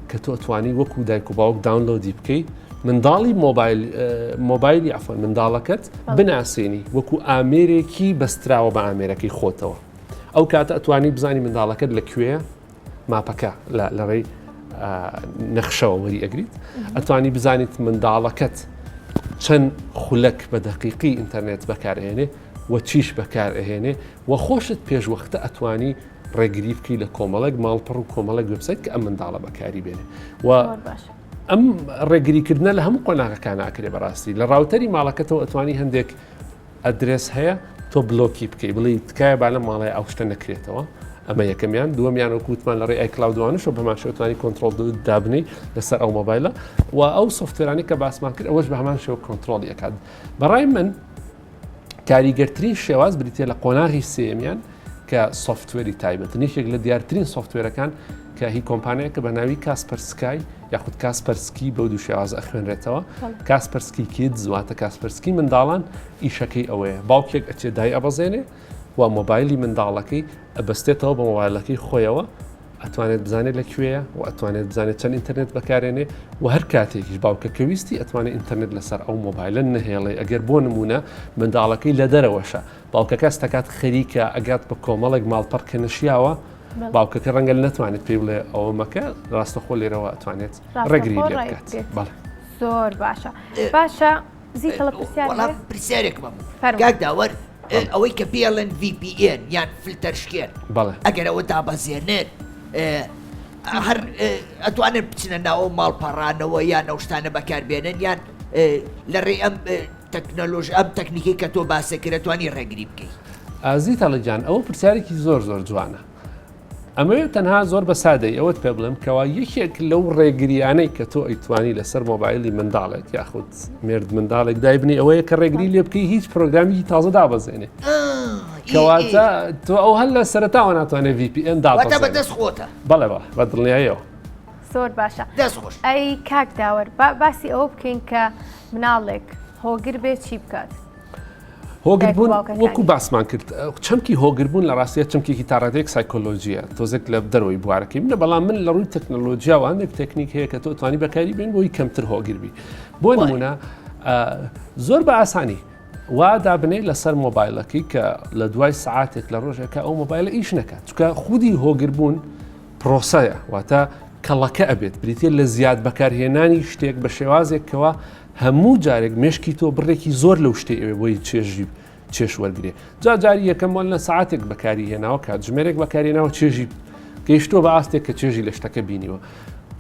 کە تۆ توانی وەکو دایک و باوک داونلۆدی بکەیت منداڵی مۆبایلی عفۆن منداڵەکەت بناسیێنی وەکو ئامێرێکی بەستراوە بە ئامێرەکەی خۆتەوە ئەو کاتە ئەتوانی بزانی منداڵەکەت لەکوێیە ماپەکە لەڕێی نەخشەوە وەری ئەگریت ئەتوانی بزانیت منداڵەکەت چەند خولەک بە دەقیقی ئینتەرنێت بەکارهێنێ و چیش بەکارهێنێ و خۆشت پێشوەختە ئەتوانی ڕێگری بکەی لە کۆمەڵێک ماڵپڕ و کۆمەڵێک وبسایت کە ئەم منداڵە بەکاری بێنێ و ئەم ڕێگریکردنە لە هەموو قۆناغەکان ئاکرێ بەڕاستی لە ڕاوتەری ماڵەکەتەوە ئەتوانی هەندێک ئەدرێس هەیە تۆ بلۆکی بکەی بڵی تکایە با لە ماڵی ئەو شتە نەکرێتەوە ئەمە یەکەمیان دووەمیان وەکوتمان لە ڕێی ئایکلاودوانش و بەمان شێوتوانی کۆنتترۆل دابنی لەسەر ئەو مۆبایلە و ئەو سۆفتوێرانی کە باسمان کرد ئەوەش بە هەمان شێوە کۆنتترۆل یەکات بەڕای من کاریگەرترین شێواز بریتێ لە قۆناغی سێمیان کە سۆفتوێری تایبەت نیشێک لە دیارترین سۆفتوێرەکان کە هی کۆمپانیایە کە بە ناوی کاسپەرسکای یاخود کاسپەرسکی بەو دوو شێواز ئەخوێنرێتەوە کاسپەرسکی کیدز واتە کاسپەرسکی منداڵان ئیشەکەی ئەوەیە باوکێک ئەچێ دای ئەبەزێنێ و مۆبایلی منداڵەکەی ئەبەستێتەوە بە مۆبایلەکەی خۆیەوە ئەتوانێت بزانێت لەکوێیە و ئەتوانێت بزانێت چەند ئینتەرنێت بەکارێنێ و هەر کاتێکیش باوکەکە ویستی ئەتوانێت ئینتەرنێت لەسەر ئەو مۆبایلە نهێڵێ ئەگەر بۆ نمونە منداڵەکەی لە دەرەوەشە باوکەکە ستەکات خەریکە ئەگات بە کۆمەڵێک ماڵپەڕ کە نشیاوە باوکەکە ڕەنگە نەتوانێت پێی بڵێ ئەوە مەکە ڕاستەخۆ لێرەوە ئەتوانێت ڕێگری لێ بکات زۆر باشە باشە زیتەڵە پرسیارێک کاک داوەر ئەوەی کە پێڵێن VPN یان فلتەرشکێن ئەگەر ئەوە دابەزێنێت هەر ئەتوانێت بچنە ناوە ماڵپەڕانەوە یان ئەو شتانە بەکاربێنن یان لە ڕێ ئەم تەکنەلۆژ ئەم تەکنیکی کە تۆ باسەکرێت توانی ڕێگری بکەیت ئازیتەڵەجان ئەوە پرسیارێکی زۆر جوانە ئەمەوێت تەنها زۆر بە سادەی ئەوەت پێ بڵم کەوا یەکێک لەو ڕێگریانەی کە تۆ ئەیتوانی لەسەر مۆبایلی منداڵێک یاخود مرد منداڵێک دایبنی ئەوەیە کە ڕێگری لێ بکەی هیچ پرۆگرامی تازە دابەزێنێ کەواتە تۆ ئەو هەل لە سەرتاوە ناتوانێت VPN بەدەست خۆتە بەڵێ بە دڵنیاییەوە زۆر باشە دەستخۆش ئەی کاک داوەر باسی ئەوە بکەین کە مناڵێک هۆگر بێت چی بکات هۆگربوون وەکو باسمان کرد چەمکی هۆگربوون لە ڕاستیە چەمکێکی تاڕاتێک سایکۆلۆژیە تۆزێک لە دەرەوەی بوارەکەی منە بەڵام من لە ڕووی تەکنۆلۆژیا و هەندێک تەکنیک هەیە کە تۆ توانی بەکاری بین بۆی کەمتر هۆگربی بۆ نمونە زۆر بە ئاسانی وا دابنێ لەسەر مۆبایلەکەی کە لە دوای سعاتێک لە ڕۆژێکە ئەو مۆبایلە ئیش نەکات چکە خودی هۆگربوون پرۆسەیە واتە کەڵەکە ئەبێت بریتێ لە زیاد بەکارهێنانی شتێک بە شێوازێکەوە هەموو جارێک مشکی تۆ بڕێکی زۆر لەو شتێ ئەوێ بۆی چێش وەرگێ جاری یەکەم لە سعاتێک بەکاری هێناوە کاتژمێرێک بەکارێناوە چێژی گەیشتۆ بە ئاستێک کە چێژی لە شتەکە بینیوە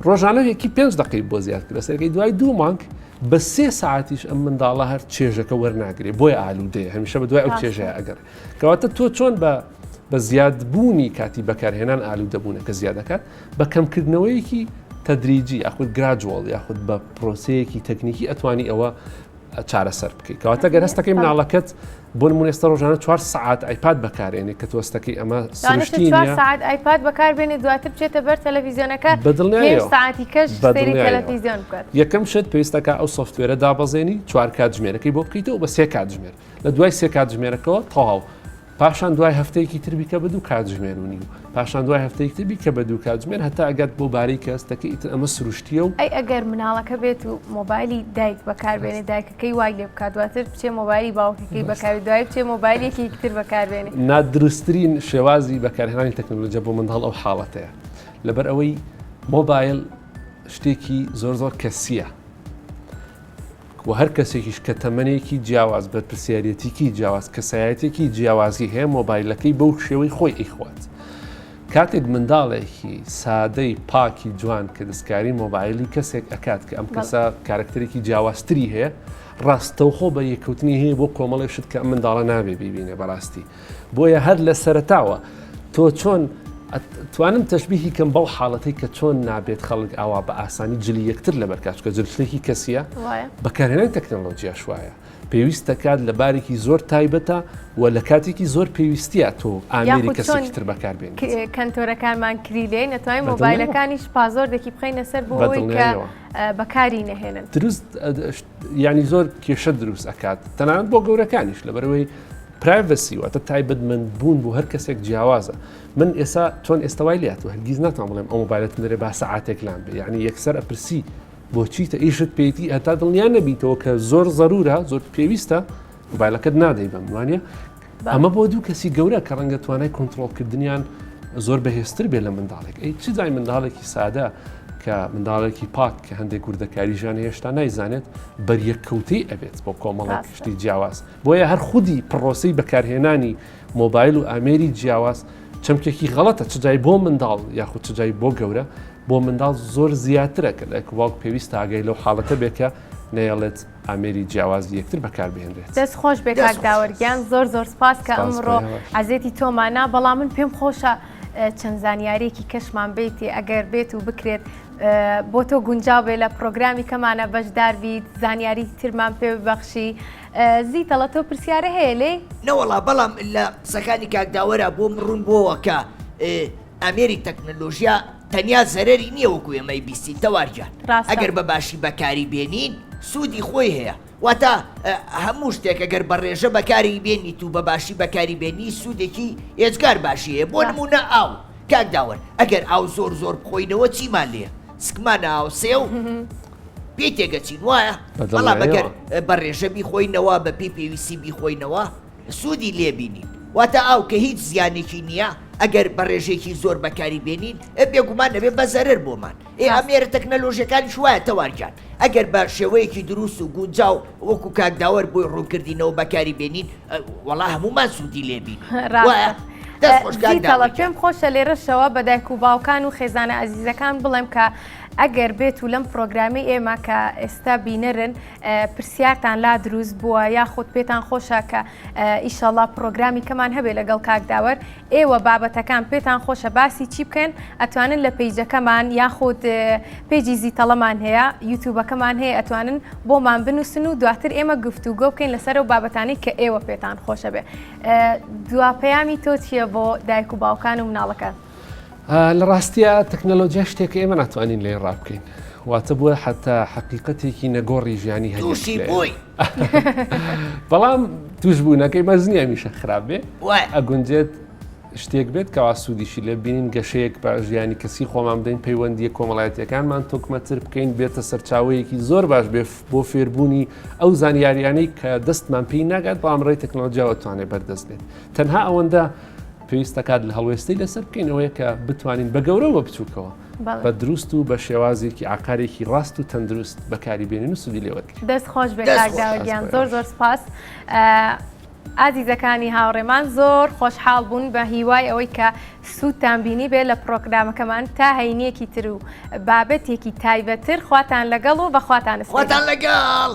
ڕۆژانە یەکی 5 دقی بۆ زیاد کرد سەرەکەی دوای 2 مانگ بە 3 ساعتیش ئەم منداڵە هەر چێژەکە وەرناگرێ بۆی ئالوودەیە هەمیشە بە دوای ئەو چێژەیە ئەگەر کەواتە تۆ چۆن بە زیادبوونی کاتی بەکارهێنان ئالوودەبوونە کە زیادەکات بە کەمکردنەوەیەکی تەدریجی یاخود گراجوەڵ یاخود بە پرۆسەیەکی تەکنیکی ئەتوانی ئەوە چارەسەر بکەیت کەواتە گەرەستەکەی مناڵەکەت بۆ نمونە ئێستا ڕۆژانە 4 ساعت ئایپاد بەکارێنێ کە تۆستەکەی ئەمە سروشتی 4 ساعت ئایپاد بەکاربێنێ دواتر بچێتە بەر تەلەڤیزیۆنەکە ساعتی کەش سەیری تەلەڤیزیۆن بکات یەکەم شت پێویستەکە ئەو سۆفتوێرە دابەزێنی 4 کاتژمێرەکەی بۆ بکەیتەوە بە 3 کاتژمێر لە دوای 3 کاتژمێرەکەەوە تەواو پاشان دوای هەفتەیەکی تربی کە بە 2 کاتژمێرونی و پاشان دوای هەفتەیەکی تربی کە بە 2 کاتژمێر هەتا ئەگەت بۆ بارەی کەستەکەی ئیتر ئەمە سروشتیە و ئەی ئەگەر مناڵەکە بێت و مۆبایلی دایک بەکاربێنێ دایکەکەی وای لێ بکات دواتر بچێ مۆبایلی باوکەکەی بەکاری دوای بچێ مۆبایلێکی تر بەکاربێنێ نادروستترین شێوازی بەکارهێنانی تەکنۆلۆژیا بۆ منداڵ ئەو حاڵەتەیە لەبەر ئەوەی مۆبایل شتێکی زۆر کەسیە و هەر کەسێکیش کە تەمەنێکی جیاواز بەرپرسیارەتێکی جیاواز کەسایەتێکی جیاوازی هەیە مۆبایلەکەی بەو شێوەی خۆی ئیخوات کاتێک منداڵێکی سادەی پاکی جوان کە دەستکاری مۆبایلی کەسێک ئەکات کە ئەم کەسە کارکتەرێکی جیاوازتری هەیە ڕاستەوخۆ بە یەکەوتنی هەیە بۆ کۆمەڵی شت کە ئەم منداڵە نابێ ببینێ بەڕاستی بۆیە هەر لە سەرەتاوە تۆ چۆن توانم تەشبیهی کەم بەو حاڵەتی کە چۆن نابێت خەڵک ئاوا بە ئاسانی جلی یەکتر لە بەرکاتچکە جلشتێکی کەسیە بەکارهێنانی تەکنۆلۆژیا شوایە پێویستە کات لە بارێکی زۆر تایبەتە و لە کاتێکی زۆر پێویستیە تۆ ئامێری کەسێکتر بەکاربێن کەنتۆرەکانمان کریلێ نەتوانین مۆبایلەکانیش پازۆردێکی بخەینە سەر بۆ ئەوەی کە بەکاری نەهێنن دروست ینی زۆر کێشە دروست ئەکات تەنانەت بۆ گەورەکانیش لەبەرەوەی پرایڤسی واتە تایبەتمەند بوون بۆ هەر کەسێک جیاوازە من ئێستا چۆن ئێستا وای لاتوە هەرگیز ناتوان بڵێم ئەو مۆبایلەتم دەرێ با سەعاتێک لام بێ یعنی یەکسەر ئەپرسی بۆچی تە ئیشت پێیتی هەتا دڵنیان نەبیتەوە کە زۆر زەرورە زۆر پێویستە مۆبایلەکەت نادەی بەم وانە ئەمە بۆ دوو کەسی گەورە کە ڕەنگە توانای کۆنتترۆلکردنیان زۆر بەهێزتر بێ لە منداڵێک ئەی چ جای منداڵێکی سادە کە منداڵێکی پاک کە هەندێک وردەکاریژان هێشتا نایزانێت بەریەککەوتەی ئەبێت بۆ کۆمەڵێک شتی جیاواز بۆیە هەر خودی پڕۆسەی بەکارهێنانی مۆبایل و ئامێری جیاواز چەمکێکی غەڵەتە چ جای بۆ منداڵ یاخود چ جای بۆ گەورە بۆ منداڵ زۆر زیاترە کە لە کوواڵ پێویستە ئاگەی لەو حاڵەتە بێکە نەیەڵێت ئامێری جیاوازی یەکتر بەکاربهێنرێت دەست خۆش بێ کاک داوەرگیان زۆر سپاس کە ئەمڕۆ عەزێتی تۆمانە بەڵام من پێم خۆشە چەند زانیارێکی کەشمان بیتی ئەگەر بێت و بکرێت بۆ تۆ گونجاو بێ لە پرۆگرامی کەمانە بەشدار بیت زانیاری ترمان پێ ببەخشی زیتەڵە تۆ پرسیارە هەیە لێ؟ نەوەڵا بەڵام لە قسەکانی کاک داوەرە بۆ مڕون بۆەوە کە ئەمێری تەکنەلۆژیا تەنیا زەرەری نییە وەکو ئێمەی بیستی تەوارجان ئەگەر بە باشی بەکاری بێنین سوودی خۆی هەیە واتە هەموو شتێک ئەگەر بە ڕێژە بەکاری بێنیت و بە باشی بەکاری بێنی سوودێکی ئێجگار باشی هەیە بۆ نمونە ئاو کاک داوەر ئەگەر ئاو زۆر بخۆینەوە چیمان لێ سکمانە ئاو سێ و پێی تێگەچین وایە بەڵام ئەگەر بە ڕێژە بیخۆینەوە بە پێی پێویستی بیخۆینەوە سوودی لێبینین واتە ئاو کە هیچ زیانێکی نییە ئەگەر بە ڕێژێکی زۆر بەکاری بێنین بێگومان نەبێ بە زەرر بۆمان ئەمێرە تەکنەلۆژیەکانی شوایە تەوارجان ئەگەر بە شێوەیەکی دروست و گونجاو وەکو کاک داوەر بۆی ڕوونکردینەوە بەکاری بێنین وەڵا هەمومان سوودی لێبین زیتەڵە پێم خۆشە لێرەشەوە بە دایک و باوکان و خێزانە ئەزیزەکان بڵێم کە ئەگەر بێت و لەم پرۆگرامی ئێمە کە ئێستا بینەرن پرسیارتان لا دروست بووە یاخود پێتان خۆشە کە ئیشەڵا پرۆگرامی کەمان هەبێ لەگەڵ کاک داوەر ئێوە بابەتەکان پێتان خۆشە باسی چی بکەن ئەتوانن لە پیجەکەمان یاخود پیجی زیتەڵەمان هەیە یوتیوبەکەمان هەیە ئەتوانن بۆمان بنووسن و دواتر ئێمە گفتوگۆ بکەین لەسەر و بابەتانی کە ئێوە پێتان خۆشە بێ دواپەیامی تۆ چییە بۆ دایک و باوکان و مناڵەکان؟ لە ڕاستیە تەکنەلۆژیا شتێکە ئێمە ناتوانین لێ ڕابکەین واتە بووە حتا حقیقەتێکی نەگۆڕی ژیانی هەیە بەڵام توش بوونەکەی مەزنی هەمیشە خراپ بێ ئەگونجێت شتێک بێت کەوا سوودیشی لێ بینین گەشەیەک بە ژیانی کەسی خۆمان بدەین پەیوەندیە کۆمەڵایەتیەکانمان تۆکمەتر بکەین بێتە سەرچاوەیەکی زۆر باش بێ بۆ فێربوونی ئەو زانیاریانەی کە دەستمان پێی ناگات بەڵام ڕێی تەکنۆلۆژیاوە توانێت بەردەست بێت تەنها ئەوەندە پێویستەکات لە هەڵوێستی لەسەر بکەینەوەیە کە بتوانین بە گەورەوە بچووکەوە بە دروست و بە شێوازێکی ئاکارێکی ڕاست و تەندروست بەکاری بێنین و سوودی لێوەرگین دەست خۆش بێ کاک داوەرگیان زۆر سپاس ئازیزەکانی هاوڕێمان زۆر خۆشحاڵ بوون بە هیوای ئەوەی کە سوودتان بینی بێ لە پرۆگرامەکەمان تا هەینیەکی تر و بابەتێکی تایبەتر خواتان لەگەڵ و بەخواتان لەگەڵ